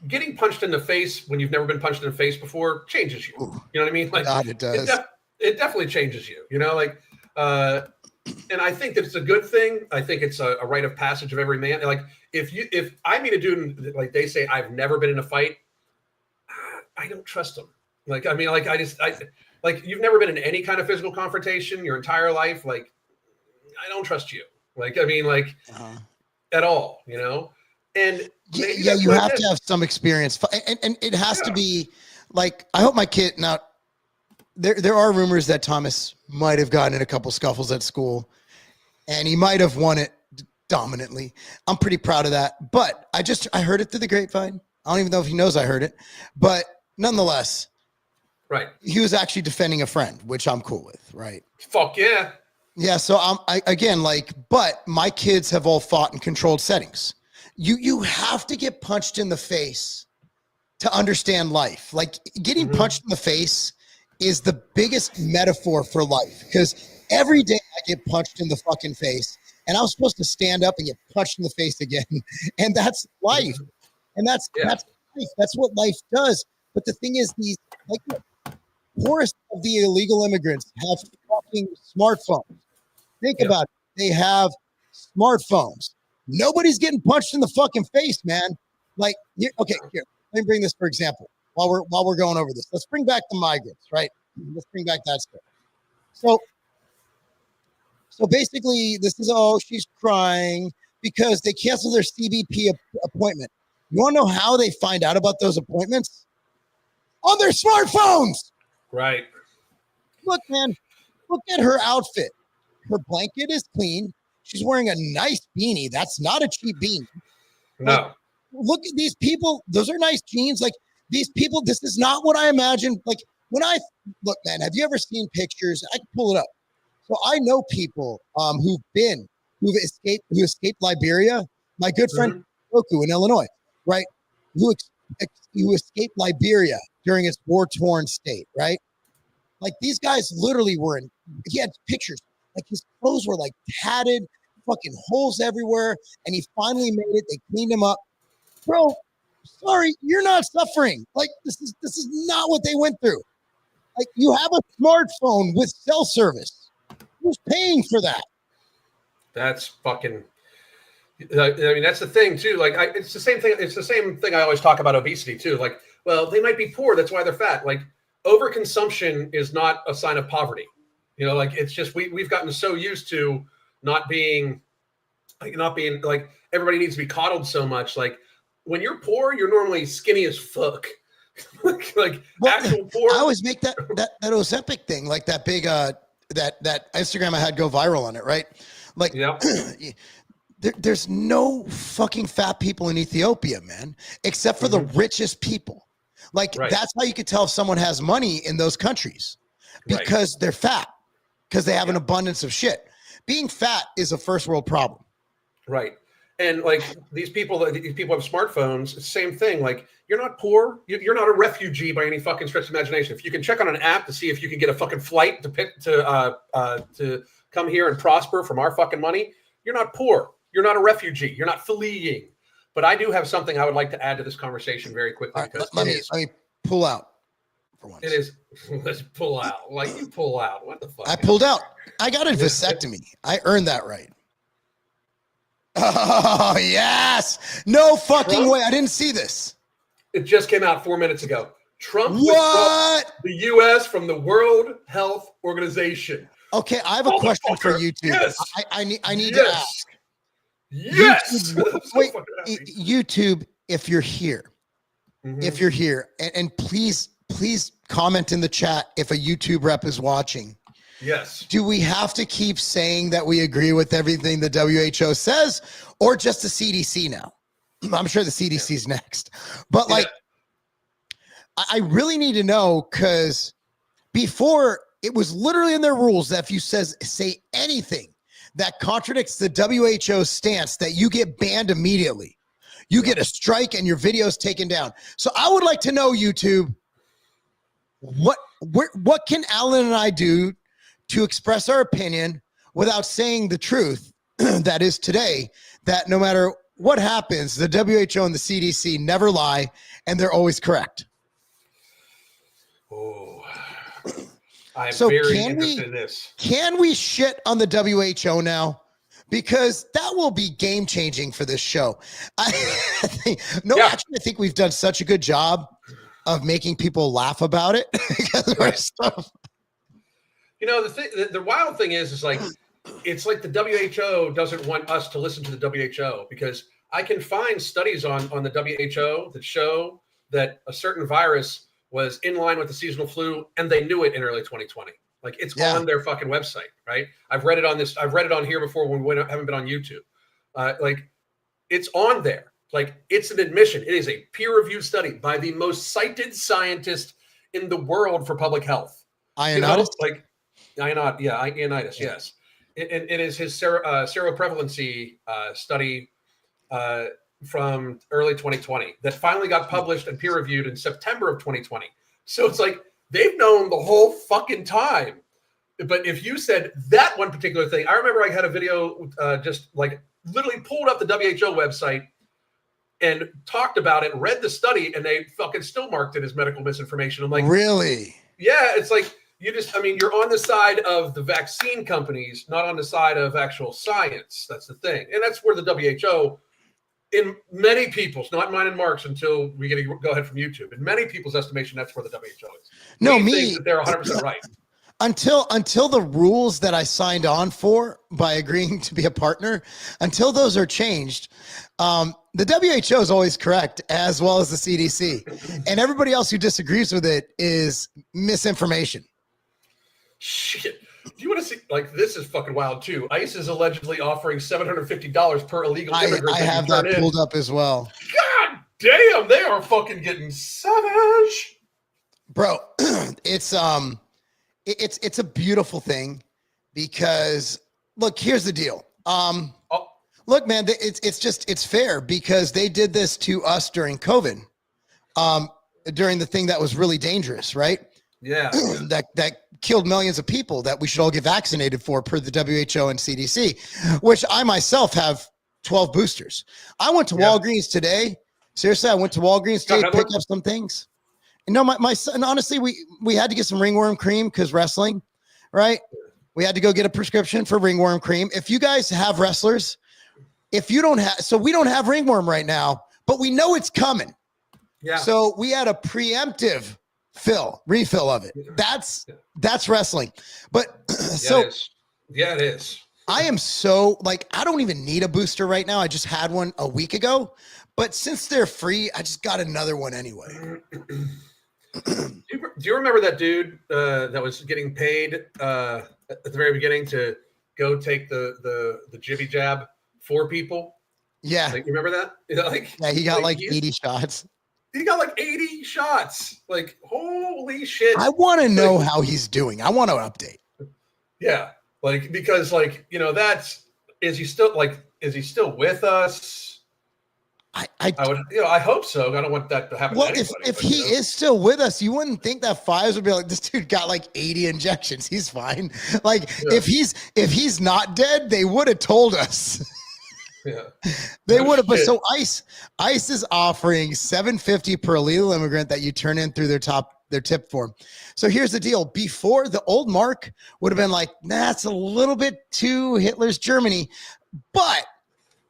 getting punched in the face when you've never been punched in the face before changes you. You know what I mean? Like God, it does. It definitely changes you. You know, like, and I think that's a good thing. I think it's a rite of passage of every man. Like, if I meet a dude, like they say, I've never been in a fight, I don't trust them. Like, I mean, like, like you've never been in any kind of physical confrontation your entire life. Like, I don't trust you. Like, I mean, like at all, you know? And yeah, you have to have some experience. And it has to be like, I hope my kid, now there are rumors that Thomas might have gotten in a couple scuffles at school and he might have won it dominantly. I'm pretty proud of that, but I heard it through the grapevine. I don't even know if he knows I heard it, but nonetheless, right. He was actually defending a friend, which I'm cool with. Right. Fuck yeah. Yeah. So again, like, but my kids have all fought in controlled settings. You have to get punched in the face to understand life. Like getting punched in the face is the biggest metaphor for life because every day I get punched in the fucking face and I was supposed to stand up and get punched in the face again. And that's life. And that's life. That's what life does. But the thing is, these like the poorest of the illegal immigrants have fucking smartphones. Think about it. They have smartphones. Nobody's getting punched in the fucking face, man. Like, here, okay, here. Let me bring this for example. While we're going over this, let's bring back the migrants, right? Let's bring back that stuff. So basically, this is she's crying because they canceled their CBP appointment. You want to know how they find out about those appointments? On their smartphones. Right. Look, man, look at her outfit. Her blanket is clean. She's wearing a nice beanie. That's not a cheap beanie. No. Like, look at these people. Those are nice jeans. Like these people, this is not what I imagined. Like look, man, have you ever seen pictures? I can pull it up. So I know people who escaped Liberia. My good friend Roku in Illinois, right? Who escaped Liberia during its war-torn state, right? Like these guys literally he had pictures, like his clothes were like tatted, fucking holes everywhere, and he finally made it. They cleaned him up. Bro, sorry, you're not suffering. Like this is not what they went through. Like you have a smartphone with cell service. Who's paying for that? That's fucking. I mean, that's the thing too. Like, it's the same thing. It's the same thing I always talk about obesity too. Like, well, they might be poor. That's why they're fat. Like, overconsumption is not a sign of poverty. You know, like it's just we've gotten so used to not being like everybody needs to be coddled so much. Like, when you're poor, you're normally skinny as fuck. like actual poor. I always make that Ozempic thing, like that big that Instagram I had go viral on it, right? Like, there's no fucking fat people in Ethiopia, man, except for the richest people. Like, that's how you could tell if someone has money in those countries because they're fat, because they have an abundance of shit. Being fat is a first world problem. Right. And like these people have smartphones. It's the same thing. Like you're not poor. You're not a refugee by any fucking stretch of imagination. If you can check on an app to see if you can get a fucking flight to come here and prosper from our fucking money, you're not poor. You're not a refugee. You're not fleeing. But I do have something I would like to add to this conversation very quickly. Right, Because let me pull out for once. it is. Let's pull out. Like you pull out. What the fuck? I pulled out. I got a vasectomy. I earned that right. Oh, yes. No fucking Trump? way. I didn't see this. It just came out 4 minutes ago. Trump withdrew What? the U.S. from the World Health Organization. Okay, I have a question for you two. Yes. I need to Yes. ask. Yes. YouTube, I'm so wait, fucking happy. YouTube, if you're here, Mhm. if you're here, and please comment in the chat if a YouTube rep is watching. Yes. Do we have to keep saying that we agree with everything the WHO says, or just the CDC now? I'm sure the CDC's next. But like, I really need to know, because before it was literally in their rules that if you say anything that contradicts the WHO stance, that you get banned immediately. You get a strike and your video's taken down. So I would like to know, YouTube, what can Alan and I do to express our opinion without saying the truth that is today, that no matter what happens, the WHO and the CDC never lie and they're always correct. Oh, I'm So very can interested in this. Can we shit on the WHO now? Because that will be game changing for this show. Actually, I think we've done such a good job of making people laugh about it because of our stuff. You know, the wild thing is like, it's like the WHO doesn't want us to listen to the WHO, because I can find studies on the WHO that show that a certain virus was in line with the seasonal flu, and they knew it in early 2020. Like it's on their fucking website, right? I've read it on here before when we haven't been on YouTube. Like it's on there. Like it's an admission. It is a peer-reviewed study by the most cited scientist in the world for public health. Ioannidis? Ioannidis, yes. It is his seroprevalency study from early 2020 that finally got published and peer-reviewed in September of 2020. So it's like they've known the whole fucking time. But if you said that one particular thing, I remember I had a video just like literally pulled up the WHO website and talked about it, read the study, and they fucking still marked it as medical misinformation. I'm like, really? Yeah, it's like you're on the side of the vaccine companies, not on the side of actual science. That's the thing. And that's where the WHO, in many people's, not mine and Mark's until we get a go ahead from YouTube, in many people's estimation, that's where the WHO is. No, we think that they're 100% right. Until the rules that I signed on for by agreeing to be a partner, until those are changed, the WHO is always correct, as well as the CDC. And everybody else who disagrees with it is misinformation. Shit. Do you want to see, like, this is fucking wild too. ICE is allegedly offering $750 per illegal immigrant. I have that pulled up as well. God damn, they are fucking getting savage. Bro, it's a beautiful thing, because look, here's the deal. Look, man, it's fair, because they did this to us during COVID, during the thing that was really dangerous, right? Yeah. that killed millions of people that we should all get vaccinated for, per the WHO and CDC, which I myself have 12 boosters. I went to Walgreens today. Seriously, I went to Walgreens today to pick up some things. And no, my son, honestly, we had to get some ringworm cream because wrestling, right? We had to go get a prescription for ringworm cream. If you guys have wrestlers, if you don't have, so we don't have ringworm right now, but we know it's coming. Yeah. So we had a preemptive refill of it. That's wrestling. But it is. I am so like, I don't even need a booster right now. I just had one a week ago, but since they're free, I just got another one anyway. Do you remember that dude that was getting paid at the very beginning to go take the jibby jab for people? Yeah. Like, you remember that? Yeah, he got like 80 shots. He got like 80 shots. Like, holy shit. I want to know how he's doing. I want to update. Yeah. Like, because like, you know, is he still like, Is he still with us? I would, I hope so. I don't want that to happen. Well, to anybody, if he is still with us, you wouldn't think that Fives would be like, this dude got like 80 injections. He's fine. Like if he's not dead, they would have told us. Yeah. They would have. But so ICE is offering $750 per illegal immigrant that you turn in through their tip form. So here's the deal. Before, the old mark would have been like, nah, it's a little bit too Hitler's Germany. But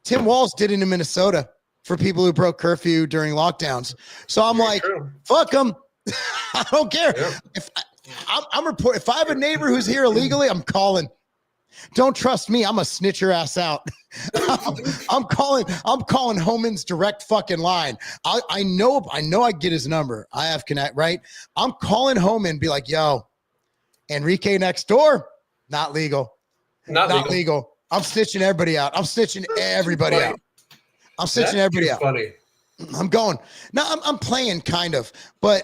Tim Walz did it in Minnesota for people who broke curfew during lockdowns. So I'm like, fuck them. I don't care. Yeah. If if I have a neighbor who's here illegally, I'm calling. Don't trust me. I'm gonna snitch your ass out. I'm calling Homan's direct fucking line. I know I get his number. I have Connect, right? I'm calling Homan and be like, yo, Enrique next door, not legal. Not legal. I'm snitching everybody out. I'm snitching everybody out. I'm snitching everybody out. Funny. I'm going. No, I'm playing kind of. But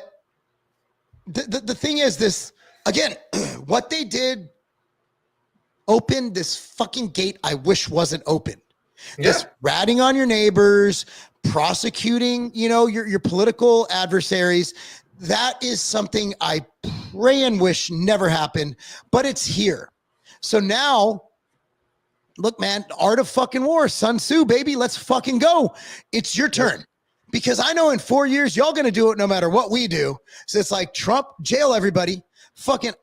the thing is this, again, what they did opened this fucking gate I wish wasn't open. This ratting on your neighbors, prosecuting, your political adversaries. That is something I pray and wish never happened, but it's here. So now, look, man, art of fucking war, Sun Tzu, baby, let's fucking go. It's your turn. Because I know in 4 years, y'all going to do it no matter what we do. So it's like Trump, jail everybody, fucking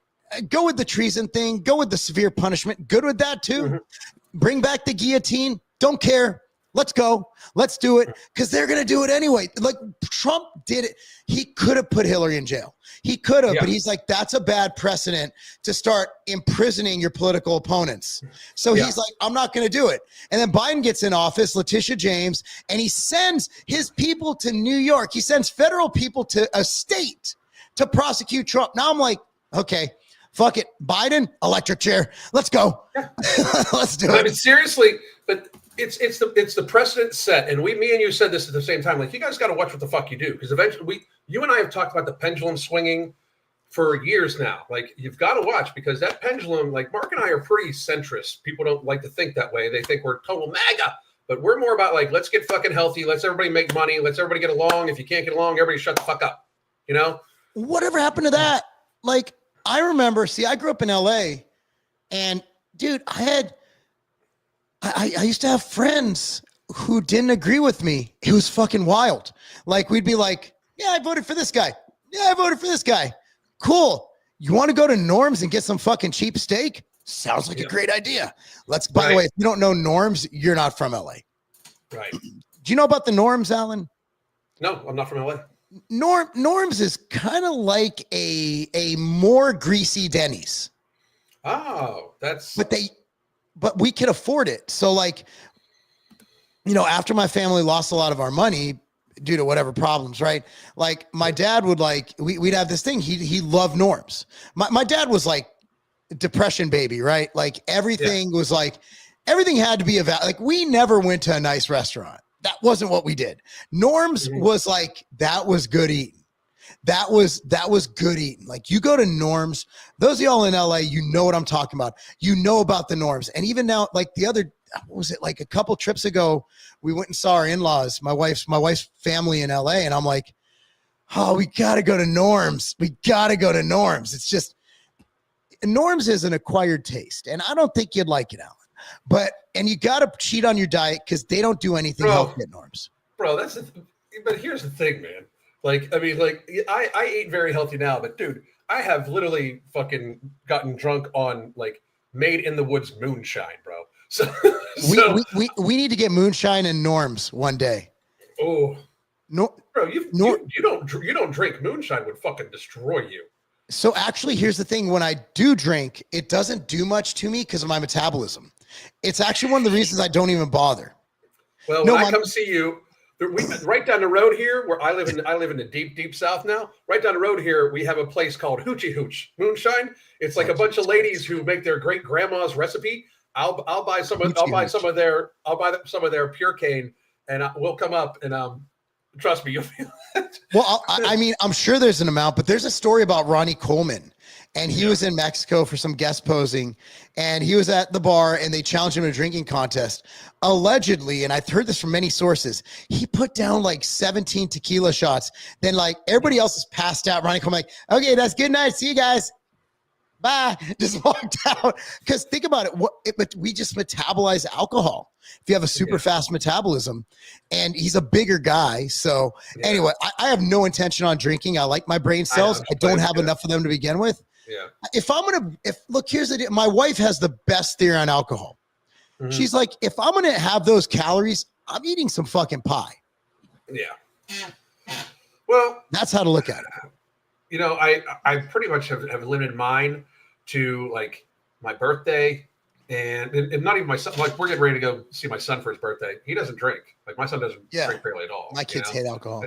go with the treason thing, go with the severe punishment. Good with that too. Mm-hmm. Bring back the guillotine. Don't care. Let's go. Let's do it. Because they're going to do it anyway. Like Trump did it. He could have put Hillary in jail. He could have, but he's like, that's a bad precedent to start imprisoning your political opponents. So he's like, I'm not going to do it. And then Biden gets in office, Letitia James, and he sends his people to New York. He sends federal people to a state to prosecute Trump. Now I'm like, okay, fuck it. Biden, electric chair. Let's go. Let's do it. I mean, seriously, but it's the precedent set. And me and you said this at the same time. Like, you guys got to watch what the fuck you do. Because eventually you and I have talked about the pendulum swinging for years now. Like, you've got to watch, because that pendulum, like, Mark and I are pretty centrist. People don't like to think that way. They think we're total MAGA, but we're more about like, let's get fucking healthy. Let's everybody make money. Let's everybody get along. If you can't get along, everybody shut the fuck up. Whatever happened to that? Like, I remember, I grew up in LA, and dude, I used to have friends who didn't agree with me. It was fucking wild. Like, we'd be like, yeah, I voted for this guy. Yeah, I voted for this guy. Cool. You want to go to Norm's and get some fucking cheap steak? Sounds like a great idea. By the way, if you don't know Norm's, you're not from LA. Right. Do you know about the Norm's, Alan? No, I'm not from LA. Norm's is kind of like a more greasy Denny's. Oh, but we could afford it. So like, after my family lost a lot of our money due to whatever problems, right? Like my dad would we'd have this thing. He loved Norm's. My dad was like depression baby, right? Like everything was like, everything had to be like we never went to a nice restaurant. That wasn't what we did. Norm's was like, that was good eating. That was good eating. Like, you go to Norm's, those of y'all in LA, you know what I'm talking about. You know about the Norm's. And even now, like like a couple trips ago, we went and saw our in-laws, my wife's family in LA. And I'm like, oh, we got to go to Norm's. We got to go to Norm's. It's just, Norm's is an acquired taste. And I don't think you'd like it, Alan. And you got to cheat on your diet because they don't do anything healthy at Norm's. Bro, but here's the thing, man. Like, I mean, like, I eat very healthy now, but dude, I have literally fucking gotten drunk on like made in the woods moonshine, bro. So we need to get moonshine and Norm's one day. Oh no, bro, you don't drink moonshine would fucking destroy you. So actually, here's the thing: when I do drink, it doesn't do much to me because of my metabolism. It's actually one of the reasons I don't even bother. Well, when I come see you, right down the road here, where I live in the deep South now. Right down the road here, we have a place called Hoochie Hooch Moonshine. It's like a bunch of ladies who make their great grandma's recipe. I'll buy some of their pure cane, and we'll come up and Trust me, you'll feel it. Well, I mean, I'm sure there's an amount, but there's a story about Ronnie Coleman, and he was in Mexico for some guest posing, and he was at the bar, and they challenged him in a drinking contest. Allegedly, and I've heard this from many sources, he put down like 17 tequila shots. Then, like, everybody else is passed out. Ronnie Coleman, like, okay, that's good night. See you guys. Bye. Just walked out. Because think about it. But we just metabolize alcohol. If you have a super fast metabolism, and he's a bigger guy. So anyway, I have no intention on drinking. I like my brain cells. I don't have enough of them to begin with. Yeah. Look, here's the deal. My wife has the best theory on alcohol. Mm-hmm. She's like, if I'm going to have those calories, I'm eating some fucking pie. Yeah. Well, that's how to look at it. You know, I pretty much have limited mine to like my birthday and not even my son. Like, we're getting ready to go see my son for his birthday. He doesn't drink. Like, my son doesn't drink barely at all. My kids hate alcohol.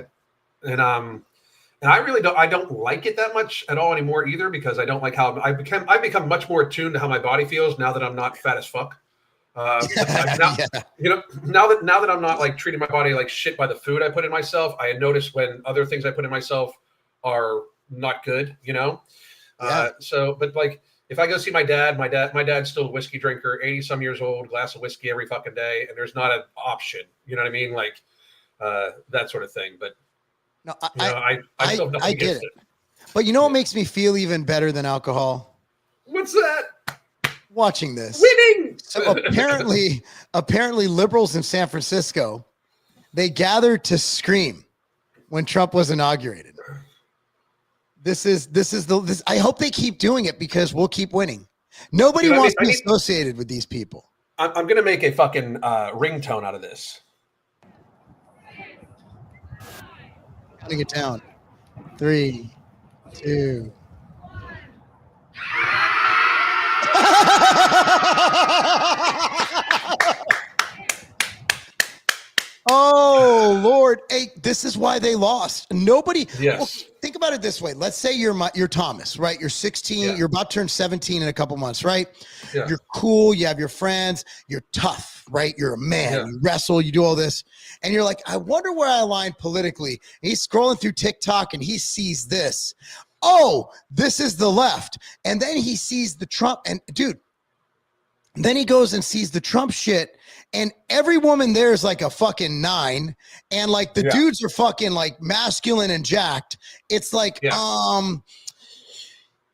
And I really don't like it that much at all anymore either, because I don't like how I've become much more attuned to how my body feels now that I'm not fat as fuck. You know, now that I'm not like treating my body like shit by the food I put in myself, I notice when other things I put in myself are not good, you know? So, but like, if I go see my dad's still a whiskey drinker, 80 some years old, glass of whiskey every fucking day. And there's not an option, you know what I mean? Like, that sort of thing. But no, I still have nothing against it. But you know what makes me feel even better than alcohol? What's that? Watching this. Winning. So apparently liberals in San Francisco, they gathered to scream when Trump was inaugurated. I hope they keep doing it, because we'll keep winning. Nobody wants to be associated with these people. I'm going to make a fucking ringtone out of this. Cutting it down. 3, 2. Oh Lord! Hey, this is why they lost. Nobody. Yes. Well, think about it this way. Let's say you're Thomas, right? You're 16. Yeah. You're about to turn 17 in a couple months, right? Yeah. You're cool. You have your friends. You're tough, right? You're a man. Yeah. You wrestle. You do all this, and you're like, I wonder where I align politically. And he's scrolling through TikTok, and he sees this. Oh, this is the left, and then he sees the Trump, and dude. Then he goes and sees the Trump shit, and every woman there is like a fucking 9, and like the dudes are fucking like masculine and jacked. It's like, I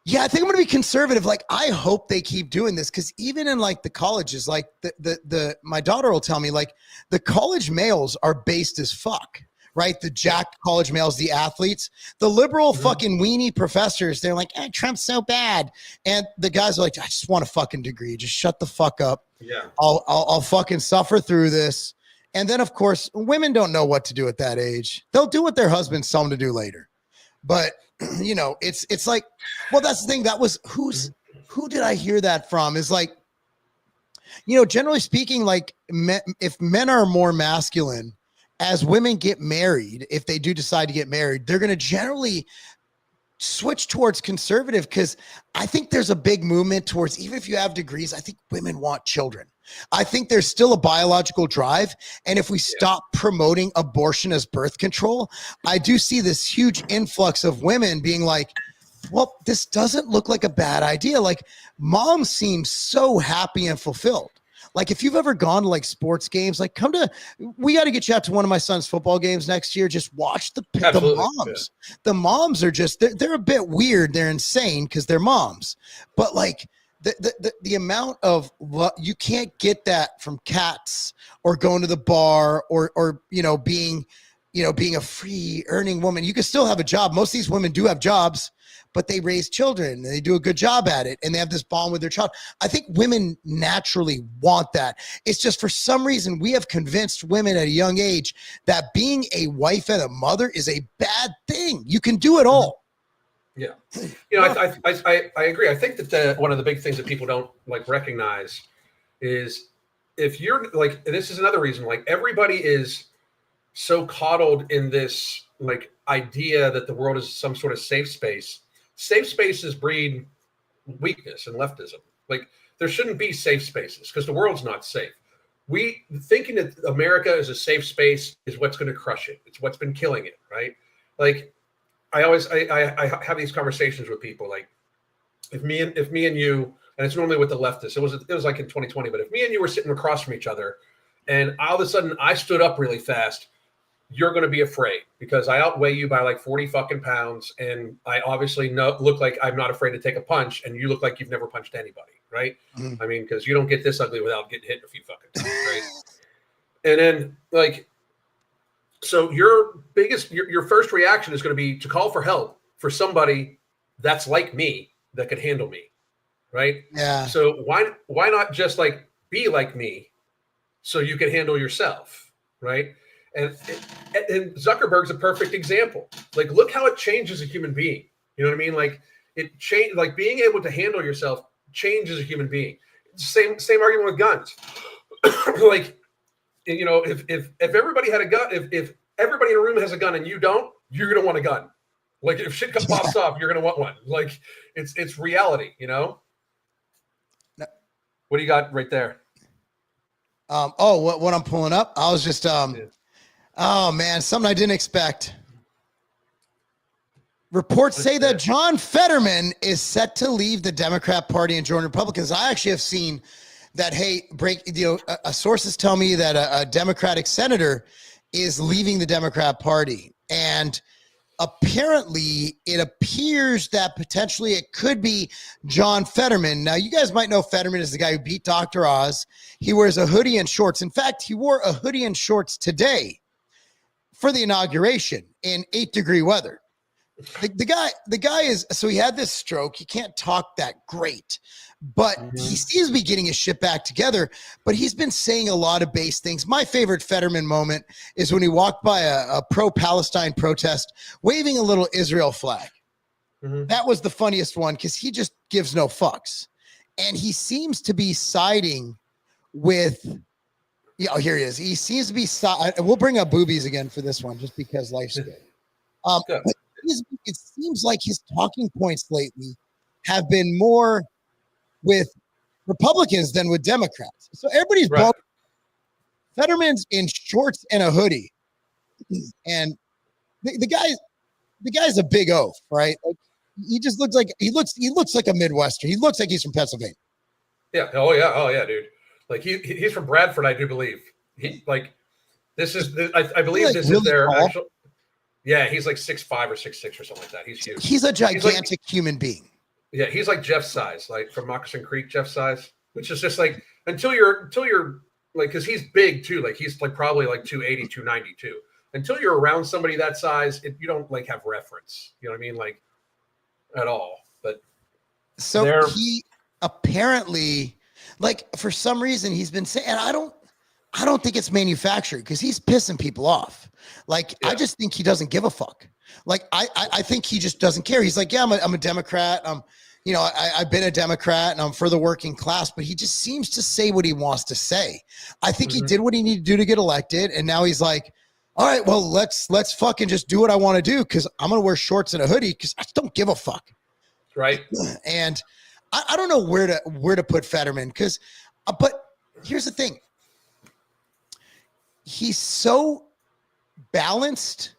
think I'm gonna be conservative. Like, I hope they keep doing this, because even in like the colleges, like my daughter will tell me, like, the college males are based as fuck. Right? The jacked college males, the athletes, the liberal fucking weenie professors, they're like, Trump's so bad. And the guys are like, I just want a fucking degree. Just shut the fuck up. Yeah. I'll fucking suffer through this. And then, of course, women don't know what to do at that age. They'll do what their husbands tell them to do later. But, you know, it's like, well, that's the thing. That was who did I hear that from? Is like, you know, generally speaking, like, if men are more masculine, as women get married, if they do decide to get married, they're going to generally switch towards conservative, because I think there's a big movement towards, even if you have degrees, I think women want children. I think there's still a biological drive. And if we stop promoting abortion as birth control, I do see this huge influx of women being like, well, this doesn't look like a bad idea. Like, mom seems so happy and fulfilled. Like, if you've ever gone to like sports games, like we got to get you out to one of my son's football games next year. Just watch the moms. Yeah. The moms are just, they're a bit weird. They're insane because they're moms. But like the amount of you can't get that from cats or going to the bar or, you know, being a free earning woman. You can still have a job. Most of these women do have jobs, but they raise children and they do a good job at it, and they have this bond with their child. I think women naturally want that. It's just, for some reason, we have convinced women at a young age that being a wife and a mother is a bad thing. You can do it all. Yeah. You know, I agree. I think that one of the big things that people don't like recognize is, if you're like, this is another reason, like, everybody is so coddled in this like idea that the world is some sort of safe space. Safe spaces breed weakness and leftism. Like, there shouldn't be safe spaces, because the world's not safe. we thinking that America is a safe space is what's going to crush it. It's what's been killing it, right? Like I have these conversations with people. Like if me and you, and it's normally with the leftists. It was like in 2020, but if me and you were sitting across from each other, and all of a sudden I stood up really fast, you're going to be afraid because I outweigh you by like 40 fucking pounds, and I obviously look like I'm not afraid to take a punch, and you look like you've never punched anybody, right? I mean, because you don't get this ugly without getting hit a few fucking times, right? And then like, so your first reaction is going to be to call for help for somebody that's like me that could handle me, right? Yeah. So why not just like be like me, so you can handle yourself, right? And Zuckerberg's a perfect example. Like, look how it changes a human being. You know what I mean? Like like being able to handle yourself changes a human being. Same argument with guns. Like, you know, if everybody had a gun, if everybody in a room has a gun and you don't, you're gonna want a gun. Like if shit pops off, you're gonna want one. Like it's reality, you know. No. What do you got right there? What I'm pulling up? I was just oh man, something I didn't expect. Reports say that John Fetterman is set to leave the Democrat Party and join Republicans. I actually have seen that. Hey, sources tell me that a Democratic senator is leaving the Democrat Party, and apparently it appears that potentially it could be John Fetterman. Now, you guys might know Fetterman is the guy who beat Dr. Oz. He wears a hoodie and shorts. In fact, he wore a hoodie and shorts today for the inauguration in 8-degree weather. The guy is, so he had this stroke. He can't talk that great, but he seems to be getting his shit back together. But he's been saying a lot of base things. My favorite Fetterman moment is when he walked by a pro-Palestine protest, waving a little Israel flag. That was the funniest one because he just gives no fucks. And he seems to be siding with, here he is. He seems to be, we'll bring up boobies again for this one just because life's good. It seems like his talking points lately have been more with Republicans than with Democrats. So everybody's right. Fetterman's in shorts and a hoodie, and the guy's a big oaf, right? Like, he just looks like he looks like a Midwestern. He looks like he's from Pennsylvania. Yeah. Oh yeah, dude. Like he's from Bradford, I do believe. He like this is I believe like this really is their actual. Yeah, he's like 6'5" or 6'6" or something like that. He's huge. He's a gigantic human being. Yeah, he's like Jeff's size, like from Moccasin Creek, Jeff's size, which is just like until you're like, because he's big too, like he's like probably like 280, 290 too. Until you're around somebody that size, you don't like have reference. You know what I mean? Like at all. But so he apparently, like for some reason, he's been saying, and I don't think it's manufactured because he's pissing people off. Like, I just think he doesn't give a fuck. Like, I think he just doesn't care. He's like, yeah, I'm a Democrat. I've been a Democrat and I'm for the working class, but he just seems to say what he wants to say. I think he did what he needed to do to get elected. And now he's like, all right, well, let's fucking just do what I want to do. Cause I'm going to wear shorts and a hoodie. Cause I just don't give a fuck. Right. And I don't know where to put Fetterman. But here's the thing. He's so balanced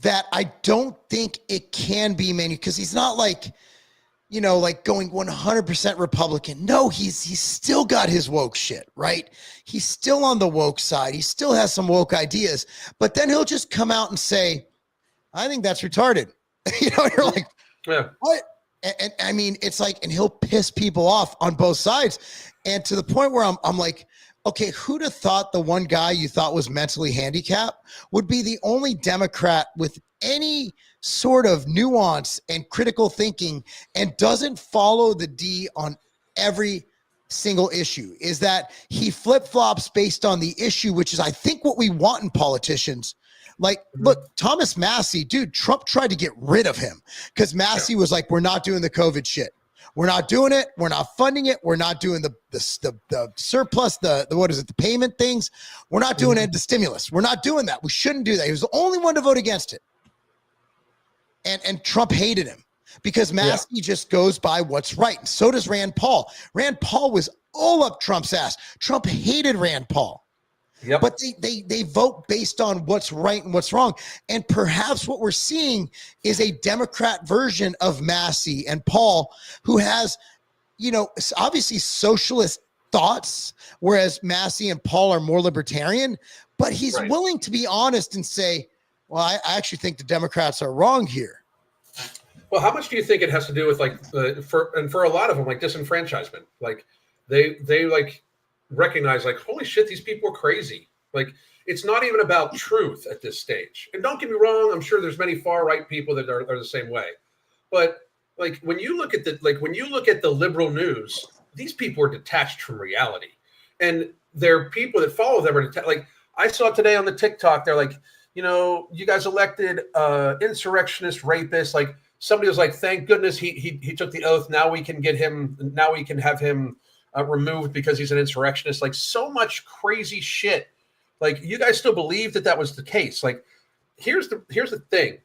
that I don't think it can be because he's not like, like going 100% Republican. No, he's still got his woke shit, right? He's still on the woke side. He still has some woke ideas, but then he'll just come out and say, I think that's retarded. You're like, what? And I mean, it's like, and he'll piss people off on both sides. And to the point where I'm like, okay, who'd have thought the one guy you thought was mentally handicapped would be the only Democrat with any sort of nuance and critical thinking and doesn't follow the D on every single issue? Is that he flip-flops based on the issue, which is, I think, what we want in politicians. Like, look, Thomas Massey, dude, Trump tried to get rid of him because Massey was like, we're not doing the COVID shit. We're not doing it. We're not funding it. We're not doing the surplus, the what is it, the payment things. We're not doing it, the stimulus. We're not doing that. We shouldn't do that. He was the only one to vote against it. And Trump hated him because Massey just goes by what's right. And so does Rand Paul. Rand Paul was full up Trump's ass. Trump hated Rand Paul. Yep. But they vote based on what's right and what's wrong. And perhaps what we're seeing is a Democrat version of Massey and Paul, who has, obviously socialist thoughts, whereas Massey and Paul are more libertarian, but he's willing to be honest and say, well, I actually think the Democrats are wrong here. Well, how much do you think it has to do with for a lot of them, like disenfranchisement? Like they like recognize like, holy shit, these people are crazy. Like it's not even about truth at this stage. And don't get me wrong, I'm sure there's many far right people that are the same way. But like when you look at the liberal news, these people are detached from reality. And they're people that follow them are detached. Like I saw today on the TikTok, they're like, you guys elected insurrectionist rapist. Like somebody was like, thank goodness he took the oath. Now we can have him removed because he's an insurrectionist. Like so much crazy shit. Like you guys still believe that was the case. Like here's the thing.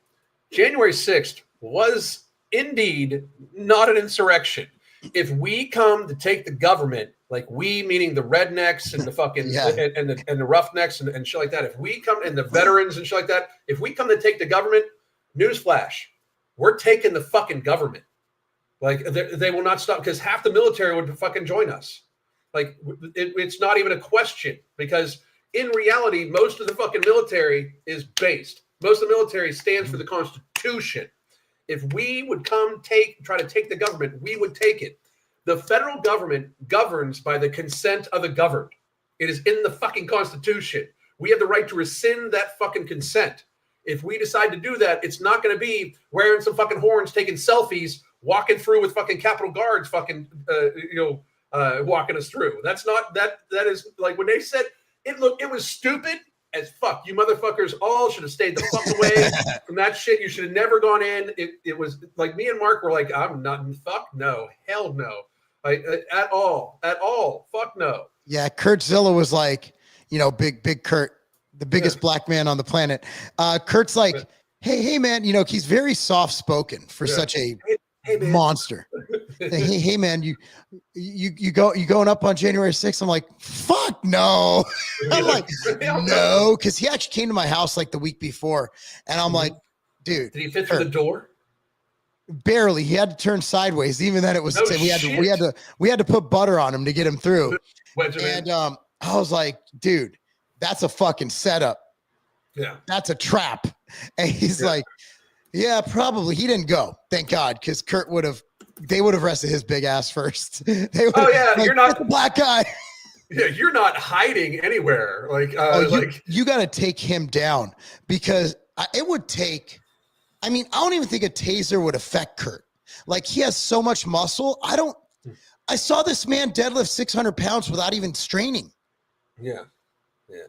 January 6th was indeed not an insurrection. If we come to take the government, like we meaning the rednecks and the fucking and the roughnecks and shit like that, if we come and the veterans and shit like that, if we come to take the government, newsflash, we're taking the fucking government. Like they will not stop because half the military would fucking join us. Like it's not even a question because in reality, most of the fucking military is based. Most of the military stands for the Constitution. If we would try to take the government, we would take it. The federal government governs by the consent of the governed. It is in the fucking Constitution. We have the right to rescind that fucking consent. If we decide to do that, it's not going to be wearing some fucking horns, taking selfies, walking through with fucking Capitol Guards, fucking, walking us through. That's not that. That is like when they said it. Look, it was stupid as fuck. You motherfuckers all should have stayed the fuck away from that shit. You should have never gone in. It was like me and Mark were like, I'm not. Fuck no. Hell no. Like at all. Fuck no. Yeah, Kurt Zilla was like, big Kurt, the biggest black man on the planet. Kurt's like, hey, man, he's very soft spoken for such a monster. hey, man, you going up on January 6th? I'm like, fuck no. I'm like, no, because he actually came to my house like the week before, and I'm like, dude, did he fit through the door? Barely. He had to turn sideways. Even then, it was we had to put butter on him to get him through. And I was like, dude, that's a fucking setup. Yeah, that's a trap. And he's like, yeah, probably. He didn't go, thank God, because they would have arrested his big ass first. You're not the black guy. Yeah, you're not hiding anywhere. You got to take him down because it would take. I mean, I don't even think a taser would affect Kurt. Like he has so much muscle. I saw this man deadlift 600 pounds without even straining. Yeah.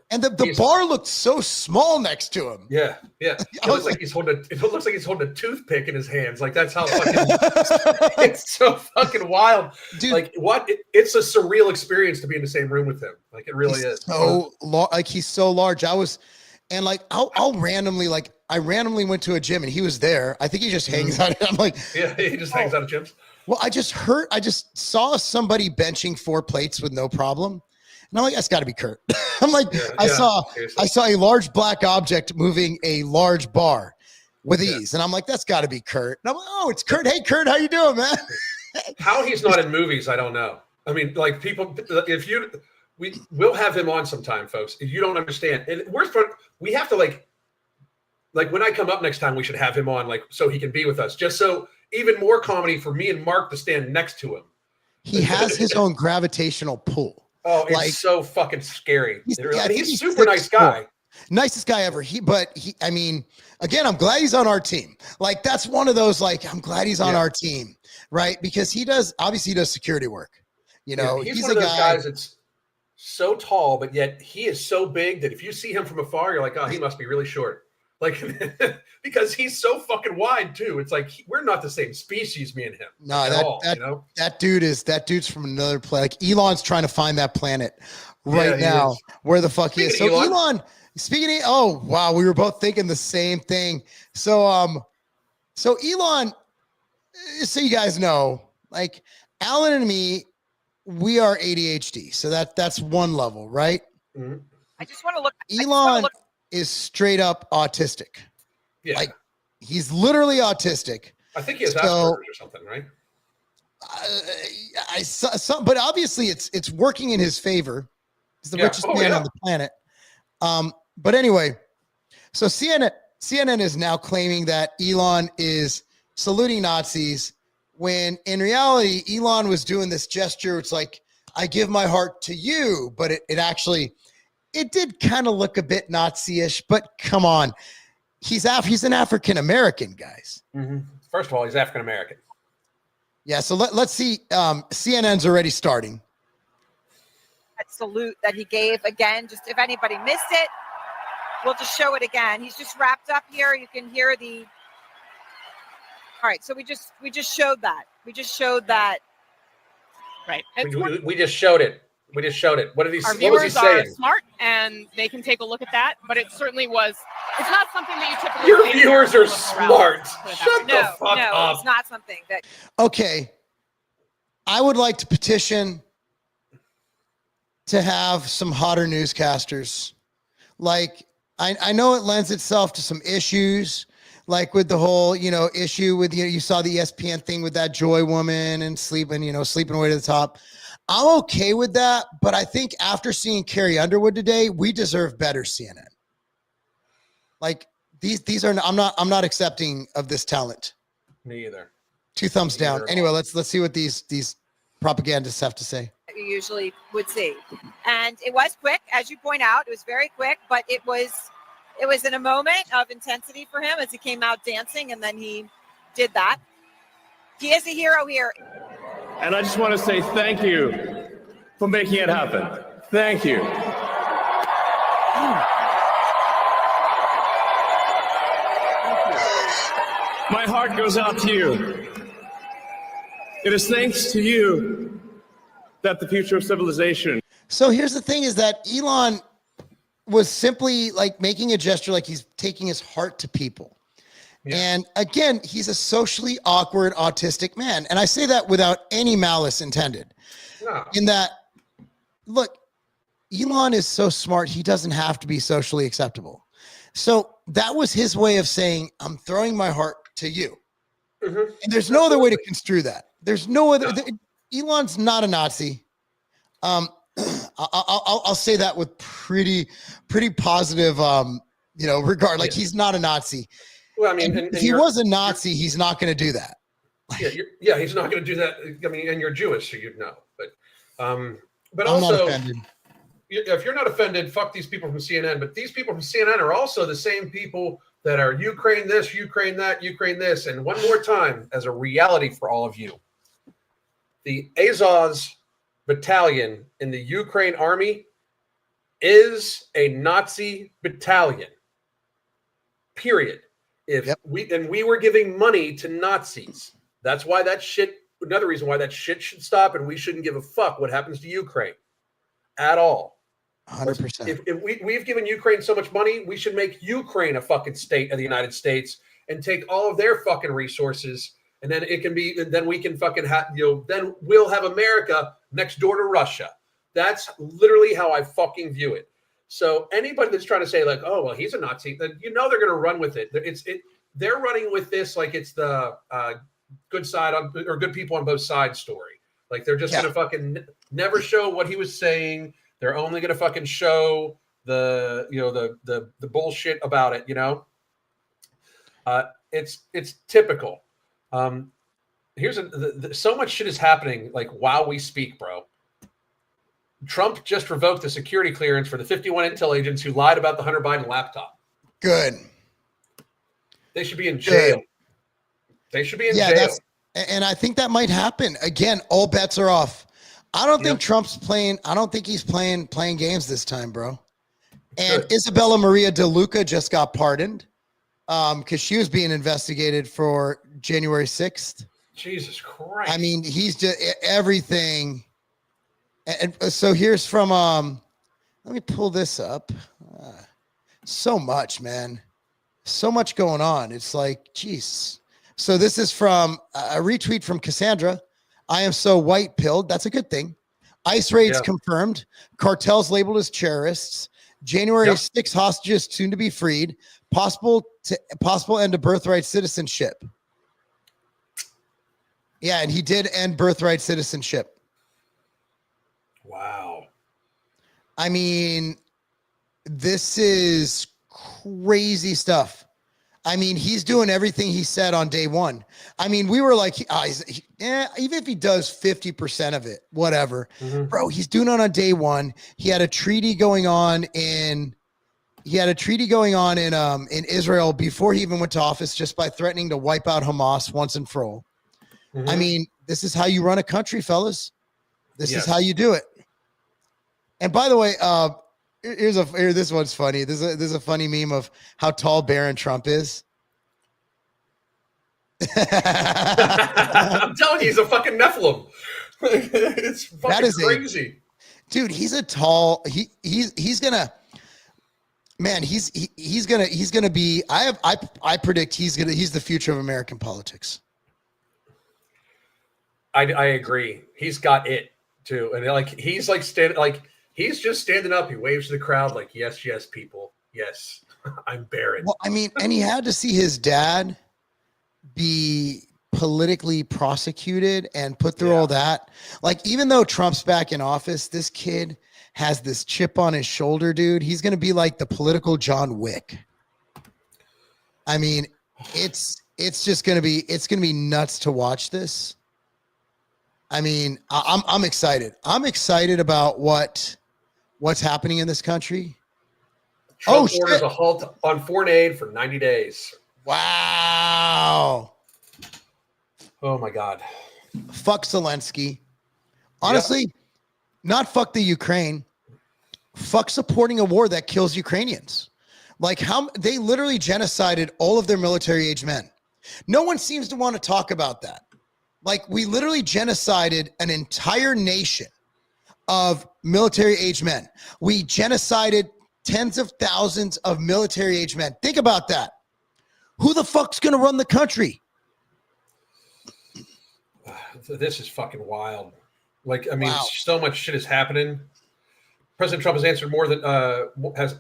And the bar looked so small next to him. Yeah. It looks like he's holding a toothpick in his hands. Like that's how fucking it's so fucking wild. Dude, like what? It's a surreal experience to be in the same room with him. Like it really is. So he's so large. I'll randomly I randomly went to a gym and he was there. I think he just hangs out. I'm like, yeah, he just hangs out at gyms. Well, I just saw somebody benching 4 plates with no problem. And I'm like, that's got to be Kurt. I'm like, I saw a large black object moving a large bar with ease. And I'm like, that's got to be Kurt. And I'm like, oh, it's Kurt. Hey, Kurt, how you doing, man? How he's not in movies, I don't know. I mean, like people, we'll have him on sometime, folks. If you don't understand, and worst part, we have to like when I come up next time, we should have him on, like, so he can be with us. Just so even more comedy for me and Mark to stand next to him. He has his own gravitational pull. Oh, it's so fucking scary. He's a super nice guy. Nicest guy ever. I mean, again, I'm glad he's on our team. Like, that's one of those, like, I'm glad he's on our team, right? Because he does security work. He's one of those guys that's so tall, but yet he is so big that if you see him from afar, you're like, oh, he must be really short. Like, because he's so fucking wide too. It's like we're not the same species, me and him. No, that dude's from another planet. Like Elon's trying to find that planet right now. Where the fuck he is? So Elon, speaking of, oh wow, we were both thinking the same thing. So Elon, so you guys know, like Alan and me we are ADHD. So that's one level, right? Mhm. I just want to look. Elon is straight up autistic. Yeah. Like, he's literally autistic. I think he has So- Asperger's or something, right? I saw some, but obviously it's working in his favor. He's the Yeah. richest Oh, man yeah. on the planet. But anyway, so CNN is now claiming that Elon is saluting Nazis when in reality Elon was doing this gesture. It's like, I give my heart to you, but it actually did kind of look a bit Nazi-ish. But come on, he's an African American, guys. Mm-hmm. First of all, he's African American. Yeah, so let's see. CNN's already starting. that salute that he gave again. Just if anybody missed it, we'll just show it again. He's just wrapped up here. You can hear the. All right, so we just showed that. We just showed that. Right. We just showed it. We just showed it. What did he? Our What was he viewers are saying? smart and they can take a look at that, but it certainly was. It's not something that you typically. Your see viewers or are look around, smart. put it that Shut way. the No, fuck no, up. it's not something that. Okay, I would like to petition to have some hotter newscasters. Like, I know it lends itself to some issues, like with the whole, issue with, you saw the ESPN thing with that Joy woman and sleeping away to the top. I'm okay with that, but I think after seeing Carrie Underwood today, we deserve better CNN. Like, these are, I'm not accepting of this talent. Me either. 2 thumbs Neither down. at all. Anyway, let's see what these propagandists have to say. You usually would see. And it was quick, as you point out. It was very quick, but it was in a moment of intensity for him as he came out dancing, and then he did that. He is a hero here. And I just want to say thank you for making it happen. Thank you. My heart goes out to you. It is thanks to you that the future of civilization. So here's the thing is that Elon was simply like making a gesture, like he's taking his heart to people. Yeah. And again, he's a socially awkward, autistic man. And I say that without any malice intended. No. In that, look, Elon is so smart, he doesn't have to be socially acceptable. So that was his way of saying, I'm throwing my heart to you. Mhm. And there's no other way to construe that. There's no other. Elon's not a Nazi. I'll say that with pretty positive, regard. Like, he's not a Nazi. Well, I mean, If he was a Nazi, he's not going to do that. yeah, he's not going to do that. I mean, and you're Jewish, so you'd know. But I'm also, not offended. if you're not offended, fuck these people from CNN. But these people from CNN are also the same people that are Ukraine this, Ukraine that, Ukraine this. And one more time, as a reality for all of you, the Azov battalion in the Ukraine army is a Nazi battalion. Period. If we were giving money to Nazis, that's why that shit. Another reason why that shit should stop, and we shouldn't give a fuck what happens to Ukraine at all. 100%. If we've given Ukraine so much money, we should make Ukraine a fucking state of the United States and take all of their fucking resources, and then it can be. Then we can fucking have. Then we'll have America next door to Russia. That's literally how I fucking view it. So anybody that's trying to say like, oh well, he's a Nazi, then they're going to run with it. They're running with this like it's the good side on, or good people on both sides story. Like they're just going to fucking never show what he was saying. They're only going to fucking show the bullshit about it. It's typical. Here's so much shit is happening like while we speak, bro. Trump just revoked the security clearance for the 51 intel agents who lied about the Hunter Biden laptop. Good. They should be in jail. Good. They should be in jail. And I think that might happen. Again, all bets are off. I don't think Trump's playing. I don't think he's playing games this time, bro. And Isabella Maria De Luca just got pardoned because she was being investigated for January 6th. Jesus Christ. I mean, he's just everything. And so here's from, let me pull this up. So much, man. So much going on. It's like, geez. So this is from a retweet from Cassandra. I am so white pilled. That's a good thing. ICE raids Yeah. confirmed. Cartels labeled as terrorists. January Yep. 6 hostages soon to be freed. Possible end to birthright citizenship. Yeah, and he did end birthright citizenship. Wow. I mean, this is crazy stuff. I mean, he's doing everything he said on day one. I mean, we were like, even if he does 50% of it, whatever, bro, he's doing it on day one. He had a treaty going on in Israel before he even went to office, just by threatening to wipe out Hamas once and for all. I mean, this is how you run a country, fellas. This is how you do it. And by the way, this one's funny. This is a funny meme of how tall Barron Trump is. I'm telling you, he's a fucking Nephilim. It's fucking crazy. Dude, he's a tall. He's gonna be. I predict he's the future of American politics. I agree. He's got it too, and he's just standing up. He waves to the crowd like, "Yes, people, yes, I'm Barron." Well, I mean, and he had to see his dad be politically prosecuted and put through all that. Like, even though Trump's back in office, this kid has this chip on his shoulder, dude. He's going to be like the political John Wick. I mean, it's just going to be nuts to watch this. I mean, I'm excited. I'm excited about what's happening in this country. Trump orders a halt on foreign aid for 90 days. Wow. Oh my God. Fuck Zelensky. Honestly, not fuck the Ukraine. Fuck supporting a war that kills Ukrainians. Like, how they literally genocided all of their military age men. No one seems to want to talk about that. Like, we literally genocided an entire nation of military age men. We genocided tens of thousands of military age men. Think about that. Who the fuck's going to run the country? This is fucking wild. Like, I mean, so much shit is happening. President Trump has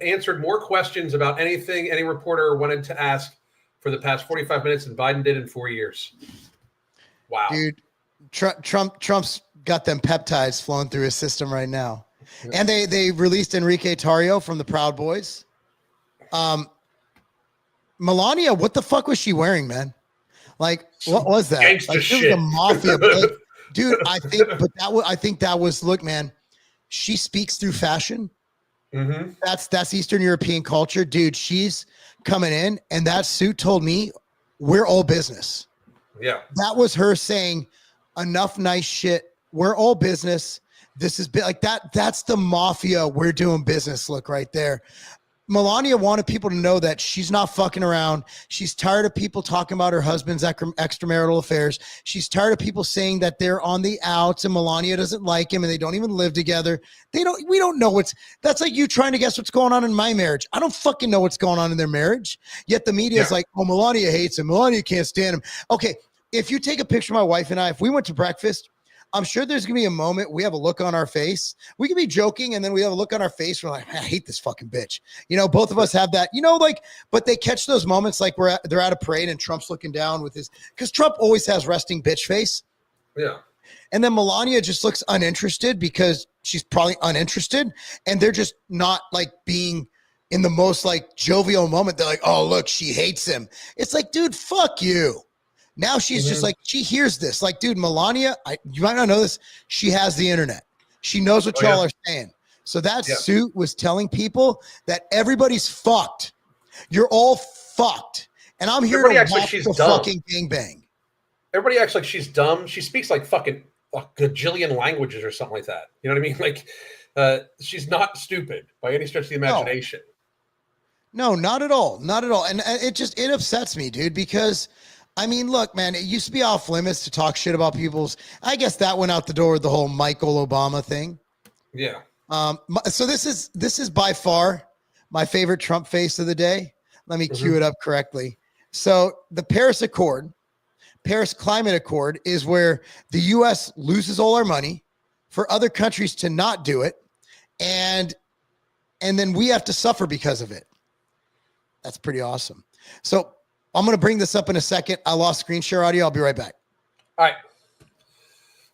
answered more questions about anything any reporter wanted to ask for the past 45 minutes than Biden did in 4 years. Wow. Dude, Trump's got them peptides flowing through his system right now. Yeah. And they released Enrique Tarrio from the Proud Boys. Melania, what the fuck was she wearing, man? Like, what was that? Gangsta like, shit. It was a mafia. Like, dude, I think that was, look, man, she speaks through fashion. Mm-hmm. That's Eastern European culture. Dude, she's coming in, and that suit told me we're all business. Yeah. That was her saying, enough nice shit. We're all business. This is like that. That's the mafia. We're doing business. Look right there. Melania wanted people to know that she's not fucking around. She's tired of people talking about her husband's extramarital affairs. She's tired of people saying that they're on the outs and Melania doesn't like him and they don't even live together. We don't know that's like you trying to guess what's going on in my marriage. I don't fucking know what's going on in their marriage. Yet the media is like, oh, Melania hates him. Melania can't stand him. Okay. If you take a picture of my wife and I, if we went to breakfast, I'm sure there's going to be a moment we have a look on our face. We can be joking and then we have a look on our face. We're like, I hate this fucking bitch. You know, both of us have that, but they catch those moments like they're at a parade and Trump's looking down with because Trump always has resting bitch face. Yeah. And then Melania just looks uninterested because she's probably uninterested. And they're just not like being in the most like jovial moment. They're like, oh, look, she hates him. It's like, dude, fuck you. Now she's just like, she hears this. Like, dude, Melania, you might not know this. She has the internet. She knows what y'all are saying. So that suit was telling people that everybody's fucked. You're all fucked. And I'm here to watch the fucking gangbang. Everybody acts like she's dumb. She speaks like fucking a gajillion languages or something like that. You know what I mean? Like, she's not stupid by any stretch of the imagination. No, not at all. Not at all. And it upsets me, dude, because I mean, look, man, it used to be off limits to talk shit about people's. I guess that went out the door with the whole Michael Obama thing. Yeah. So this is by far my favorite Trump face of the day. Let me cue it up correctly. So the Paris Climate Accord is where the U.S. loses all our money, for other countries to not do it, and then we have to suffer because of it. That's pretty awesome. So I'm going to bring this up in a second. I lost screen share audio. I'll be right back. All right.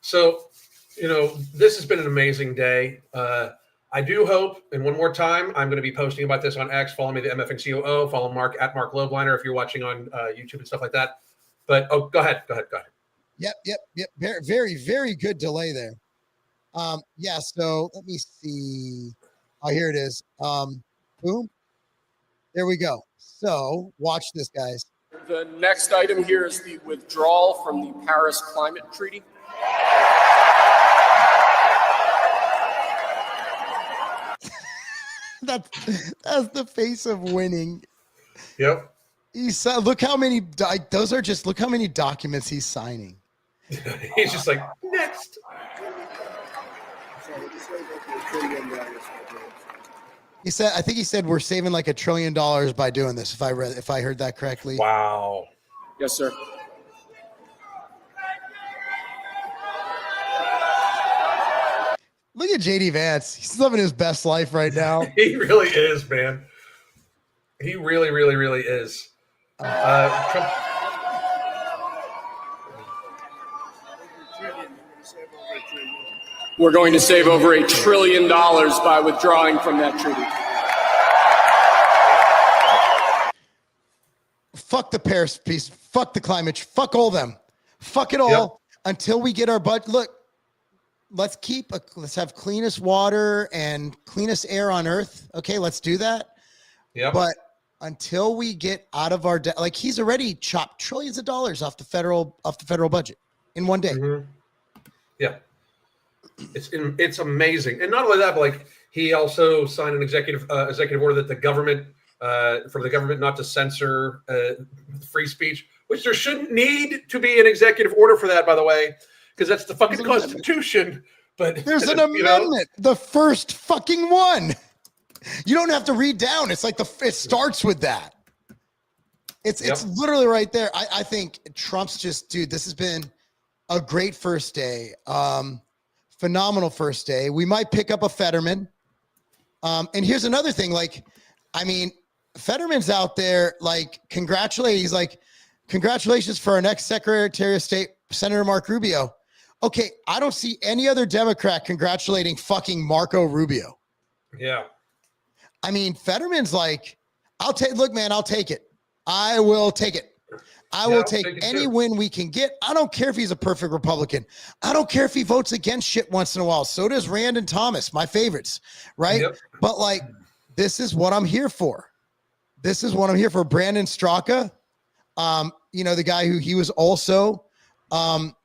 So, this has been an amazing day. I do hope, and one more time, I'm going to be posting about this on X. Follow me, the MFing COO. Follow Mark at Mark Lobliner if you're watching on YouTube and stuff like that. But go ahead. Yep. Very, very, very good delay there. Yeah. So let me see. Oh, here it is. Boom. There we go. So watch this, guys. The next item here is the withdrawal from the Paris Climate Treaty. That's the face of winning. Yep. Look how many look how many documents he's signing. He's just like, next. I think he said we're saving like $1 trillion by doing this. If I heard that correctly. Wow. Yes, sir. Look at JD Vance. He's living his best life right now. He really is, man. He really, really, really is. Trump. We're going to save over $1 trillion by withdrawing from that treaty. Fuck the Paris piece. Fuck the climate. Fuck all them. Fuck it all until we get our budget. Look, let's have cleanest water and cleanest air on earth. Okay, let's do that. Yeah. But until we get out of our debt, like he's already chopped trillions of dollars off the federal budget in one day. Mm-hmm. Yeah. It's amazing. And not only that, but like he also signed an executive order that the government for the government not to censor free speech, which there shouldn't need to be an executive order for that, by the way, because that's the fucking Constitution. But there's an amendment, the first fucking one. You don't have to read down. It's like it starts with that. It's literally right there. I think Trump's dude, this has been a great first day. Phenomenal first day. We might pick up a Fetterman. And here's another thing. Fetterman's out there, congratulations for our next Secretary of State, Senator Mark Rubio. Okay, I don't see any other Democrat congratulating fucking Marco Rubio. Yeah. Fetterman's I'll take it. I will take it. I will take any win we can get. I don't care if he's a perfect Republican. I don't care if he votes against shit once in a while. So does Rand and Thomas, my favorites, right? Yep. But this is what I'm here for. This is what I'm here for. Brandon Straka, the guy who he was also on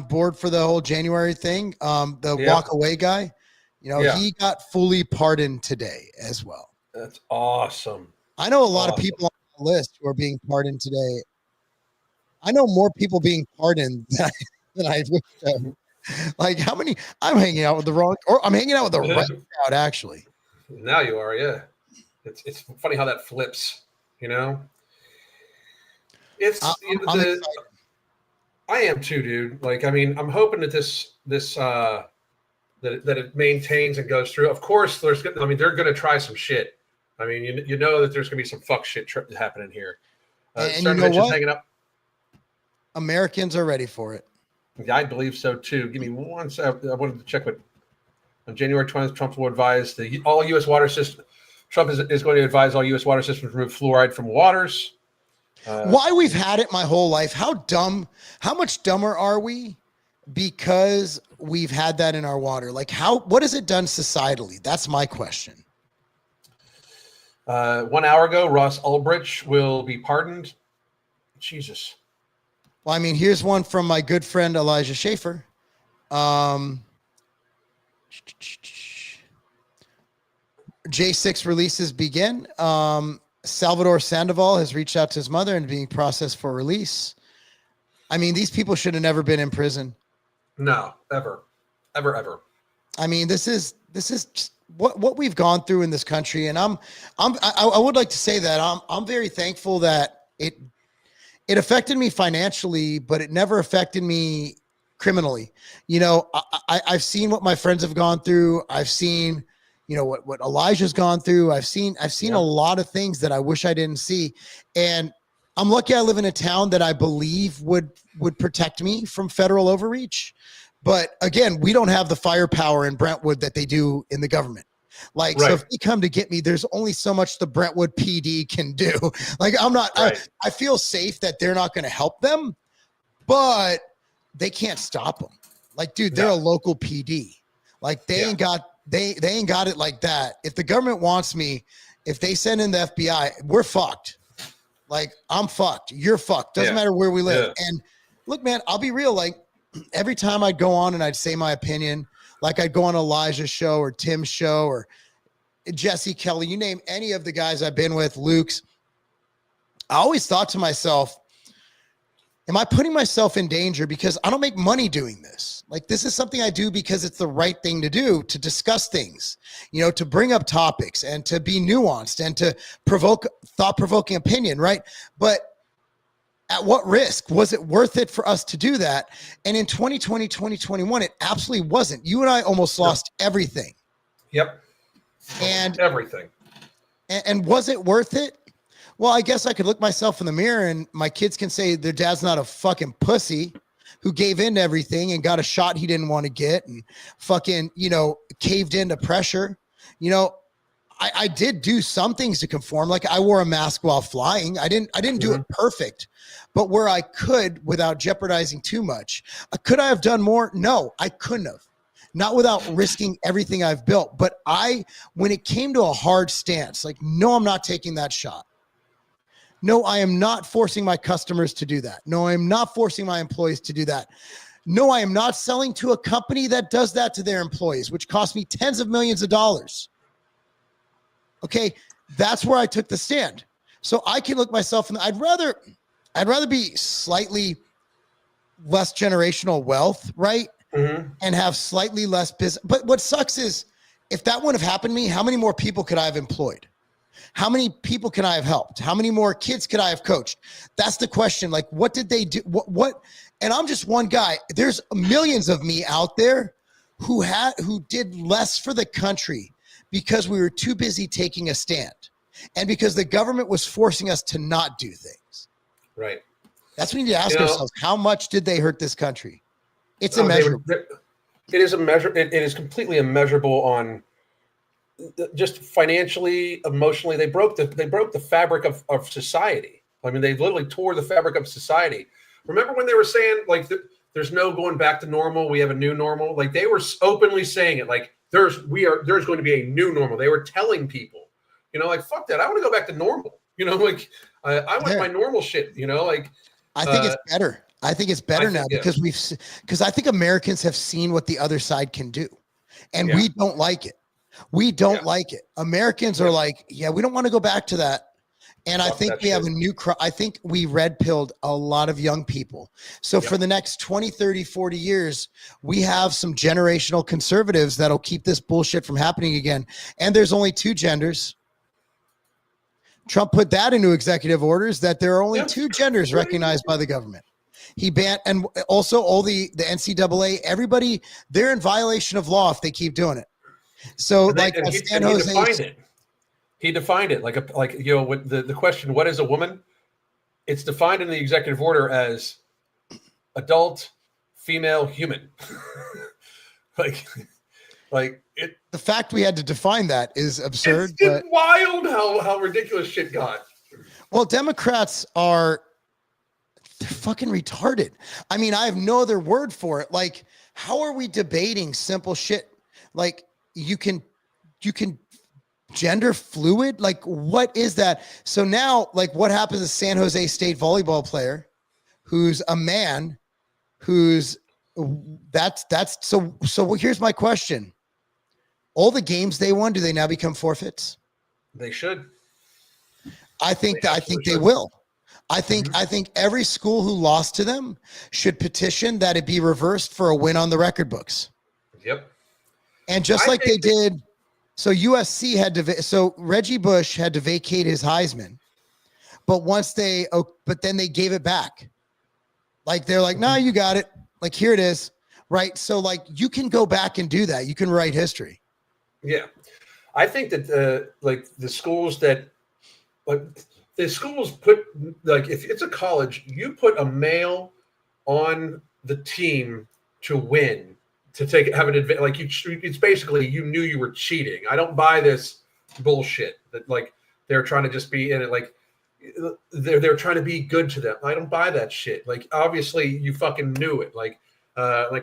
board for the whole January thing. Walk away guy, he got fully pardoned today as well. That's awesome. I know a lot of people on the list who are being pardoned today. I know more people being pardoned than I wish to. How many? I'm hanging out with the right crowd, actually. Now you are, yeah. It's funny how that flips, It's I am too, dude. I'm hoping that this that it maintains and goes through. Of course, they're going to try some shit. That there's going to be some fuck shit happening here. And you know what? Hanging up. Americans are ready for it. Yeah, I believe so too. Give me one second. I wanted to check what on January 20th, Trump will advise all U.S. water system. Trump is going to advise all U.S. water systems to remove fluoride from waters. Why we've had it my whole life? How much dumber are we? Because we've had that in our water. What has it done societally? That's my question. 1 hour ago, Ross Ulbricht will be pardoned. Jesus. Well, here's one from my good friend Elijah Schaefer. J6 releases begin. Salvador Sandoval has reached out to his mother and being processed for release. These people should have never been in prison. No, ever. This is just what we've gone through in this country, and I would like to say that I'm very thankful that it affected me financially, but it never affected me criminally. You know, I've seen what my friends have gone through. I've seen, you know, what Elijah's gone through. I've seen a lot of things that I wish I didn't see. And I'm lucky I live in a town that I believe would protect me from federal overreach. But again, we don't have the firepower in Brentwood that they do in the government. Like, so if they come to get me, there's only so much the Brentwood PD can do. Like, I'm not, I feel safe that they're not going to help them, but they can't stop them. Like, dude, they're a local PD. Like, they ain't got it like that. If the government wants me, if they send in the FBI, we're fucked. Like, I'm fucked. You're fucked. Doesn't matter where we live. And look, man, I'll be real. Like, every time I'd go on and I'd say my opinion, like I'd go on Elijah's show or Tim's show or Jesse Kelly, you name any of the guys I've been with, Luke's, I always thought to myself, am I putting myself in danger because I don't make money doing this? Like, this is something I do because it's the right thing to do, to discuss things, you know, to bring up topics and to be nuanced and to provoke thought-provoking opinion, right? But at what risk? Was it worth it for us to do that? And in 2020, 2021, it absolutely wasn't. You and I almost lost everything. Yep. And everything. And was it worth it? Well, I guess I could look myself in the mirror and my kids can say their dad's not a fucking pussy who gave in to everything and got a shot he didn't want to get and fucking, you know, caved into pressure. You know, I did do some things to conform. Like, I wore a mask while flying. I didn't do it perfect, but where I could without jeopardizing too much. Could I have done more? No, I couldn't have. Not without risking everything I've built. But when it came to a hard stance, like, no, I'm not taking that shot. No, I am not forcing my customers to do that. No, I am not forcing my employees to do that. No, I am not selling to a company that does that to their employees, which cost me tens of millions of dollars. Okay, that's where I took the stand. So I can look myself in the, I'd rather be slightly less generational wealth, right? And have slightly less business. But what sucks is if that wouldn't have happened to me, how many more people could I have employed? How many people can I have helped? How many more kids could I have coached? That's the question. Like, what did they do? What? And I'm just one guy. There's millions of me out there who did less for the country because we were too busy taking a stand and because the government was forcing us to not do things. Right. That's what we need to ask ourselves. How much did they hurt this country? It's immeasurable. It is it is completely immeasurable on just financially, emotionally. They broke the fabric of society. I mean, they literally tore the fabric of society. Remember when they were saying, like, there's no going back to normal, we have a new normal? Like, they were openly saying it, like, there's going to be a new normal. They were telling people, you know, like, fuck that, I want to go back to normal. You know, like, I want my normal shit, you know, like. I think it's better. I think it's better now because I think Americans have seen what the other side can do, and we don't like it. We don't like it. Americans are like, we don't want to go back to that. And I think we have a new I think we red-pilled a lot of young people. So for the next 20, 30, 40 years, we have some generational conservatives that'll keep this bullshit from happening again. And there's only two genders. Trump put that into executive orders that there are only two genders recognized by the government. He banned, and also all the NCAA, everybody, they're in violation of law if they keep doing it. So San Jose, he defined it like you know, with the question, what is a woman? It's defined in the executive order as adult female human. like it. The fact we had to define that is absurd. It's wild how ridiculous shit got. Well, Democrats they're fucking retarded. I mean, I have no other word for it. Like, how are we debating simple shit? Like, you can gender fluid? Like, what is that? So now, like, what happens to San Jose State volleyball player who's a man so here's my question. All the games they won, do they now become forfeits? They should. I think they will. I think every school who lost to them should petition that it be reversed for a win on the record books. Yep. And just like they did, so USC so Reggie Bush had to vacate his Heisman, but then they gave it back. Like, they're like, no, you got it. Like, here it is, right? So, like, you can go back and do that. You can write history. Yeah. I think that like the schools put, like, if it's a college, you put a male on the team to win, to have an advantage. Like, it's basically, you knew you were cheating. I don't buy this bullshit that, like, they're trying to just be in it. Like, they're trying to be good to them. I don't buy that shit. Like, obviously you fucking knew it. Like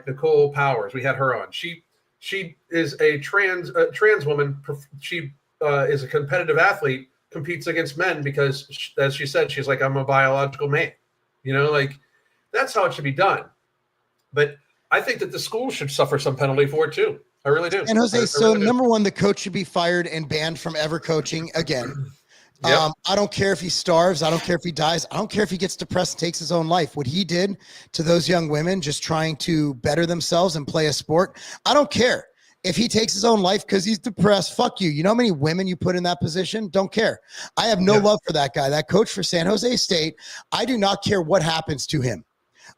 Nicole Powers, we had her on. She is a trans woman. She is a competitive athlete, competes against men because, as she said, she's like, I'm a biological man. You know, like, that's how it should be done. But I think that the school should suffer some penalty for it too. I really do. And Jose, I so really do. number one, the coach should be fired and banned from ever coaching again. Yep. I don't care if he starves. I don't care if he dies. I don't care if he gets depressed and takes his own life. What he did to those young women just trying to better themselves and play a sport, I don't care. If he takes his own life because he's depressed, fuck you. You know how many women you put in that position? Don't care. I have no love for that guy. That coach for San Jose State, I do not care what happens to him.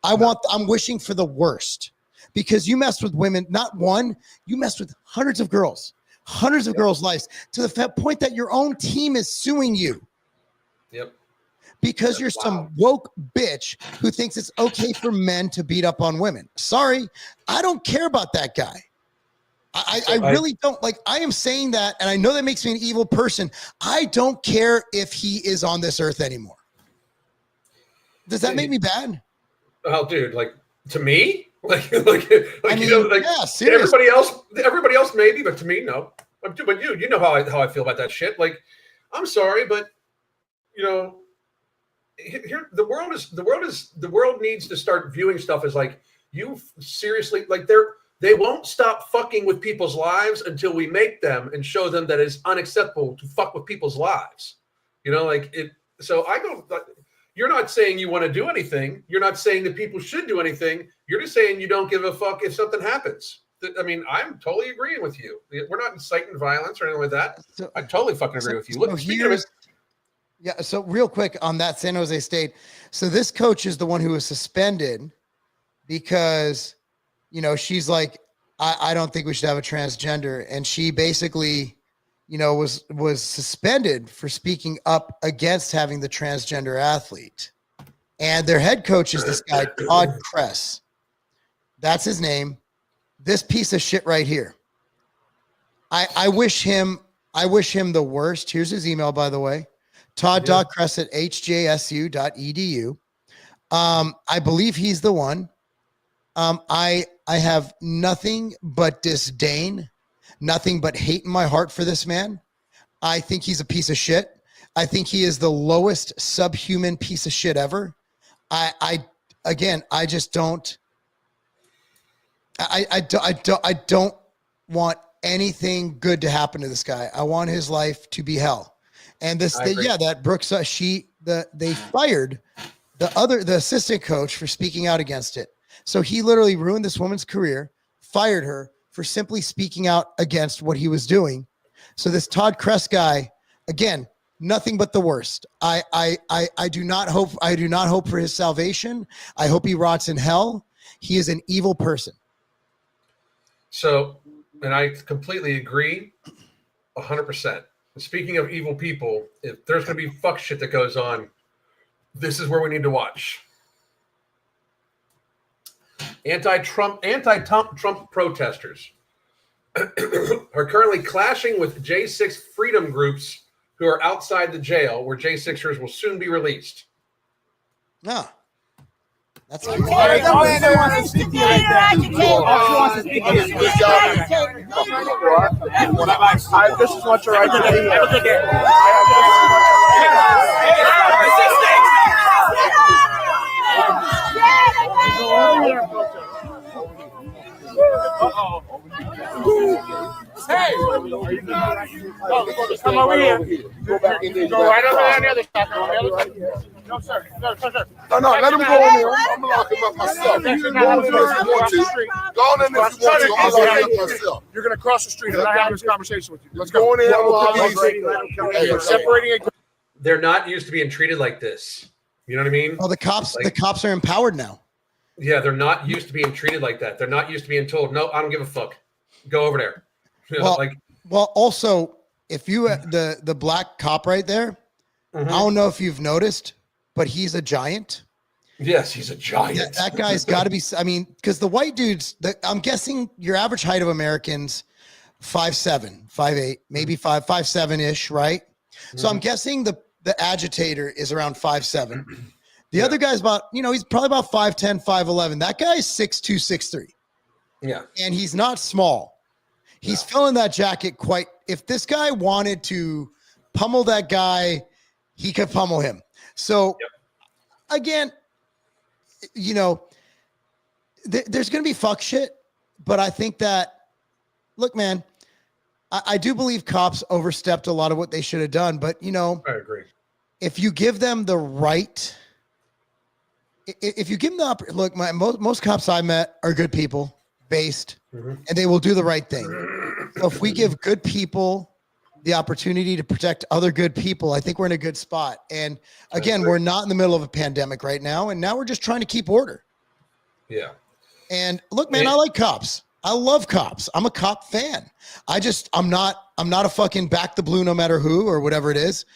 I'm wishing for the worst, because you messed with women, not one, you messed with hundreds of girls' lives, to the point that your own team is suing you. Yep. Because you're some woke bitch who thinks it's okay for men to beat up on women. Sorry, I don't care about that guy. I really don't. Like, I am saying that, and I know that makes me an evil person. I don't care if he is on this earth anymore. Does that make me bad? Oh, dude, like, to me? Like, I mean, you know, like, yeah, seriously. everybody else maybe, but to me, no. But you know how I feel about that shit. Like, I'm sorry, but, you know, here the world needs to start viewing stuff as, like, you seriously, like, they won't stop fucking with people's lives until we make them and show them that it's unacceptable to fuck with people's lives. You know, like, it. So I don't. You're not saying you want to do anything. You're not saying that people should do anything. You're just saying you don't give a fuck if something happens. I mean, I'm totally agreeing with you. We're not inciting violence or anything like that. So, I totally fucking agree with you. Look, speaking of it, yeah. So real quick on that San Jose State. So this coach is the one who was suspended because, you know, she's like, I don't think we should have a transgender. And she basically, you know, was suspended for speaking up against having the transgender athlete. And their head coach is this guy, Todd Kress. That's his name. This piece of shit right here. I wish him the worst. Here's his email, by the way. Todd.Kress at hjsu.edu. I believe he's the one. I have nothing but disdain, nothing but hate in my heart for this man. I think he's a piece of shit. I think he is the lowest subhuman piece of shit ever. I just don't. I don't want anything good to happen to this guy. I want his life to be hell. And that Brooks, they fired the assistant coach for speaking out against it. So he literally ruined this woman's career, fired her for simply speaking out against what he was doing. So this Todd Kress guy, again, nothing but the worst. I do not hope for his salvation. I hope he rots in hell. He is an evil person. So, and I completely agree 100%. Speaking of evil people, if there's going to be fuck shit that goes on, this is where we need to watch. Anti-Trump protesters are currently clashing with J6 freedom groups who are outside the jail, where J6ers will soon be released. No. That's This is much right Hey! Come over here. Go back in there. Go right over there on the other side. No, sir. No, sir. No, let him go in there. I'm going to lock him up myself. Go in there if you want to. Go in there if you want to. I'm going to lock him up myself. You're going to cross the street. I'm not having this conversation with you. Let's go in there. Hey, separating. They're not used to being treated like this. You know what I mean? Well, the cops are empowered now. Yeah, they're not used to being treated like that. They're not used to being told, no, I don't give a fuck. Go over there. You know, Well, also, if you the black cop right there, I don't know if you've noticed, but he's a giant. Yes, he's a giant. That guy's got to be. I mean, because the white dudes, I'm guessing your average height of Americans, 5'7", 5'8", maybe 5'7" ish, right? So I'm guessing the agitator is around 5'7". The other guy's about, he's probably about 5'10", 5'11". That guy's 6'2", 6'3". Yeah, and he's not small. He's filling that jacket quite. If this guy wanted to pummel that guy, he could pummel him. So again, there's going to be fuck shit, but I think that, look, man, I do believe cops overstepped a lot of what they should have done, but I agree. If you give them the right, if you give them the look, most cops I met are good people. Based, and they will do the right thing. So if we give good people the opportunity to protect other good people, I think we're in a good spot. And again, we're not in the middle of a pandemic right now, and now we're just trying to keep order. Yeah. And look, man, I like cops. I love cops. I'm a cop fan. I'm not a fucking back the blue no matter who or whatever it is.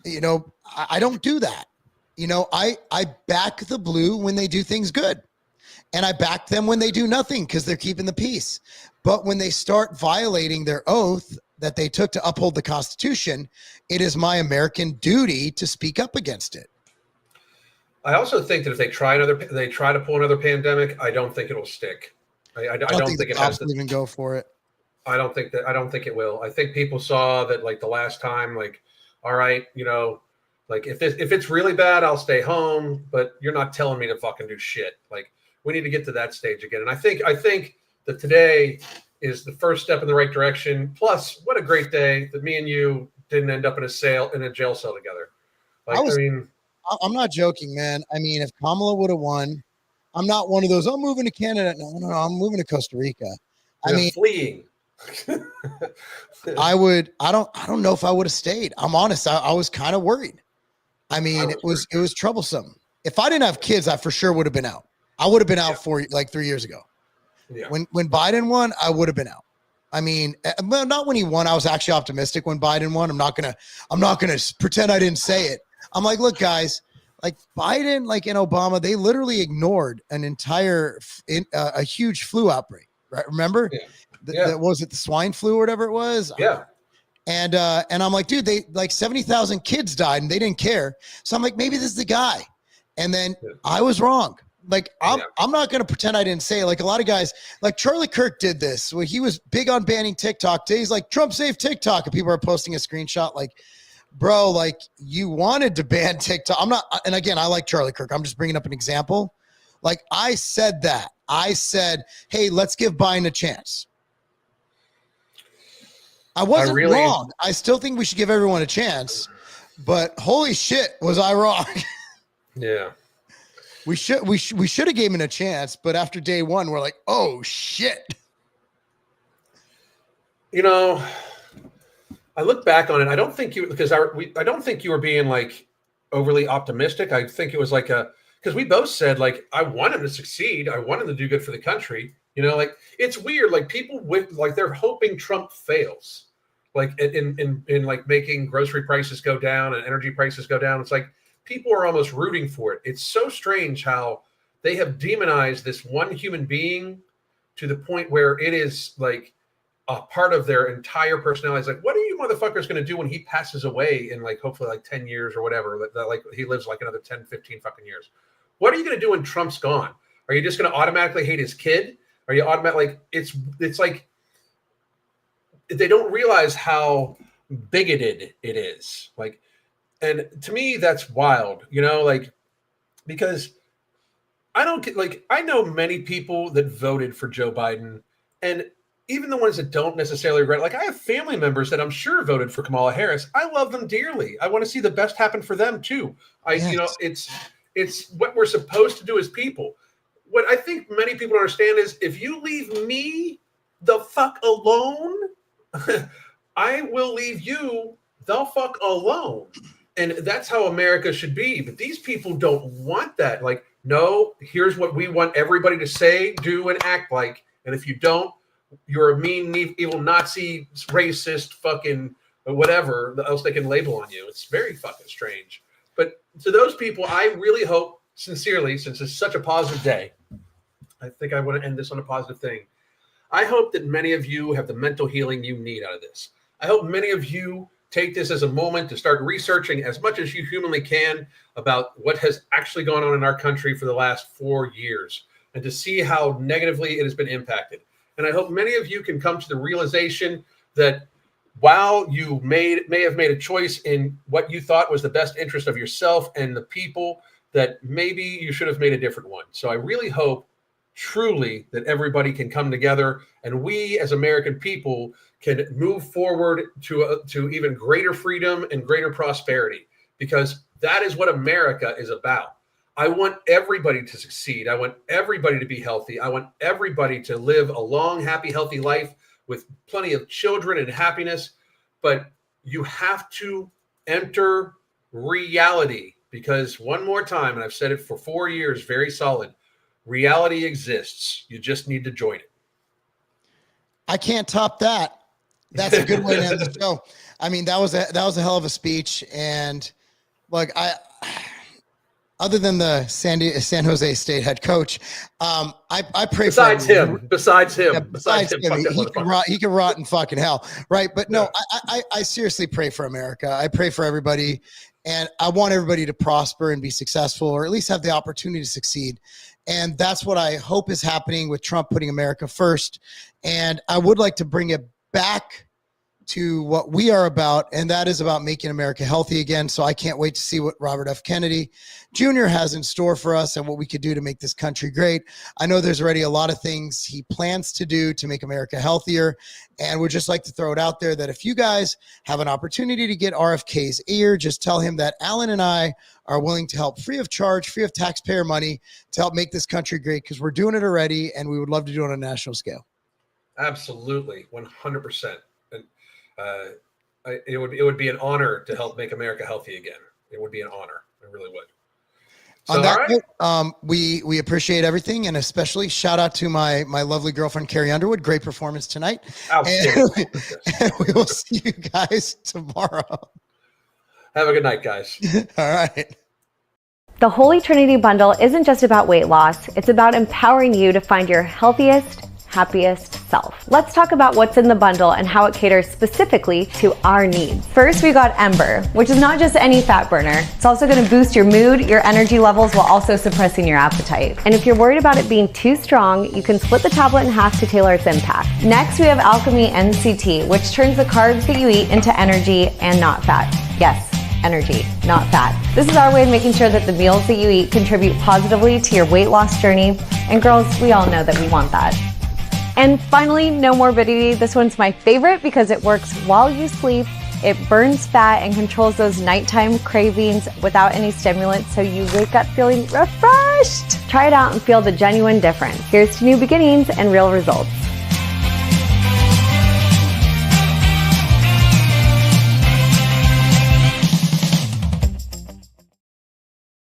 I don't do that. I back the blue when they do things good. And I back them when they do nothing because they're keeping the peace. But when they start violating their oath that they took to uphold the Constitution, it is my American duty to speak up against it. I also think that if they try to pull another pandemic, I don't think it'll stick. I don't think it has to even go for it. I don't think it will. I think people saw that like the last time, like, all right, like if it's really bad, I'll stay home, but you're not telling me to fucking do shit. Like, we need to get to that stage again. And I think that today is the first step in the right direction. Plus, what a great day that me and you didn't end up in a jail cell together. I'm not joking, man. I mean, if Kamala would have won, I'm not one of those, I'm moving to Canada. No, I'm moving to Costa Rica. Fleeing. I don't know if I would have stayed. I'm honest. I was kind of worried. I mean, it was troublesome. If I didn't have kids, I for sure would have been out. I would have been out for like 3 years ago. Yeah. When Biden won, I would have been out. I mean, well, not when he won. I was actually optimistic when Biden won. I'm not gonna pretend I didn't say it. I'm like, look, guys, like Biden, like in Obama, they literally ignored an entire a huge flu outbreak. Right? Remember? That was it the swine flu or whatever it was? Yeah. And I'm like, dude, they like 70,000 kids died and they didn't care. So I'm like, maybe this is the guy. And then I was wrong. Like, I'm not going to pretend I didn't say it. Like a lot of guys, like Charlie Kirk did this where he was big on banning TikTok. He's like, Trump saved TikTok. And people are posting a screenshot like, bro, like you wanted to ban TikTok. I'm not. And again, I like Charlie Kirk. I'm just bringing up an example. Like I said that. I said, hey, let's give Biden a chance. I wasn't wrong. I still think we should give everyone a chance. But holy shit, was I wrong? Yeah. We should have given him a chance, but after day one, we're like, oh shit. I look back on it. I don't think I don't think you were being like overly optimistic. I think it was like because we both said like I want him to succeed. I want him to do good for the country. Like it's weird. Like people they're hoping Trump fails, like in like making grocery prices go down and energy prices go down. It's like people are almost rooting for it. It's so strange how they have demonized this one human being to the point where it is like a part of their entire personality. It's like, what are you motherfuckers going to do when he passes away in like hopefully like 10 years or whatever, that like he lives like another 10, 15 fucking years. What are you going to do when Trump's gone? Are you just going to automatically hate his kid? Are you automatically like it's like they don't realize how bigoted it is. Like, and to me, that's wild, like, because I don't get like, I know many people that voted for Joe Biden, and even the ones that don't necessarily regret, like I have family members that I'm sure voted for Kamala Harris. I love them dearly. I want to see the best happen for them too. It's what we're supposed to do as people. What I think many people understand is if you leave me the fuck alone, I will leave you the fuck alone. And that's how America should be. But these people don't want that. Like No, here's what we want everybody to say, do, and act like. And if you don't, you're a mean, evil Nazi, racist, fucking whatever else they can label on you. It's very fucking strange. But to those people, I really hope, sincerely, since it's such a positive day, I think I want to end this on a positive thing. I hope that many of you have the mental healing you need out of this. I hope many of you take this as a moment to start researching as much as you humanly can about what has actually gone on in our country for the last 4 years and to see how negatively it has been impacted. And I hope many of you can come to the realization that while you may have made a choice in what you thought was the best interest of yourself and the people, that maybe you should have made a different one. So I really hope truly that everybody can come together and we as American people can move forward to even greater freedom and greater prosperity, because that is what America is about. I want everybody to succeed. I want everybody to be healthy. I want everybody to live a long, happy, healthy life with plenty of children and happiness. But you have to enter reality, because one more time, and I've said it for 4 years, very solid, reality exists. You just need to join it. I can't top that. That's a good way to end the show. I mean, that was a hell of a speech. And like, other than the San Jose State head coach, I pray besides for him. Besides him, he can rot in fucking hell, right? But no, I seriously pray for America. I pray for everybody, and I want everybody to prosper and be successful, or at least have the opportunity to succeed. And that's what I hope is happening with Trump putting America first. And I would like to bring it back to what we are about, and that is about making America healthy again. So I can't wait to see what Robert F. Kennedy Jr. has in store for us and what we could do to make this country great. I know there's already a lot of things he plans to do to make America healthier, and we'd just like to throw it out there that if you guys have an opportunity to get RFK's ear, just tell him that Alan and I are willing to help free of charge, free of taxpayer money, to help make this country great, because we're doing it already, and we would love to do it on a national scale. Absolutely, 100%. And it would be an honor to help make America healthy again. It would be an honor. It really would. So, on that note, we appreciate everything, and especially shout out to my lovely girlfriend Carrie Underwood. Great performance tonight. And we will see you guys tomorrow. Have a good night, guys. All right. The Holy Trinity Bundle isn't just about weight loss. It's about empowering you to find your healthiest, happiest self. Let's talk about what's in the bundle and how it caters specifically to our needs. First, we got Ember, which is not just any fat burner. It's also going to boost your mood, your energy levels, while also suppressing your appetite. And if you're worried about it being too strong, you can split the tablet in half to tailor its impact. Next, we have Alchemy NCT, which turns the carbs that you eat into energy and not fat. Yes, energy, not fat. This is our way of making sure that the meals that you eat contribute positively to your weight loss journey. And girls, we all know that we want that. And finally, no morbidity. This one's my favorite because it works while you sleep. It burns fat and controls those nighttime cravings without any stimulants, so you wake up feeling refreshed. Try it out and feel the genuine difference. Here's to new beginnings and real results.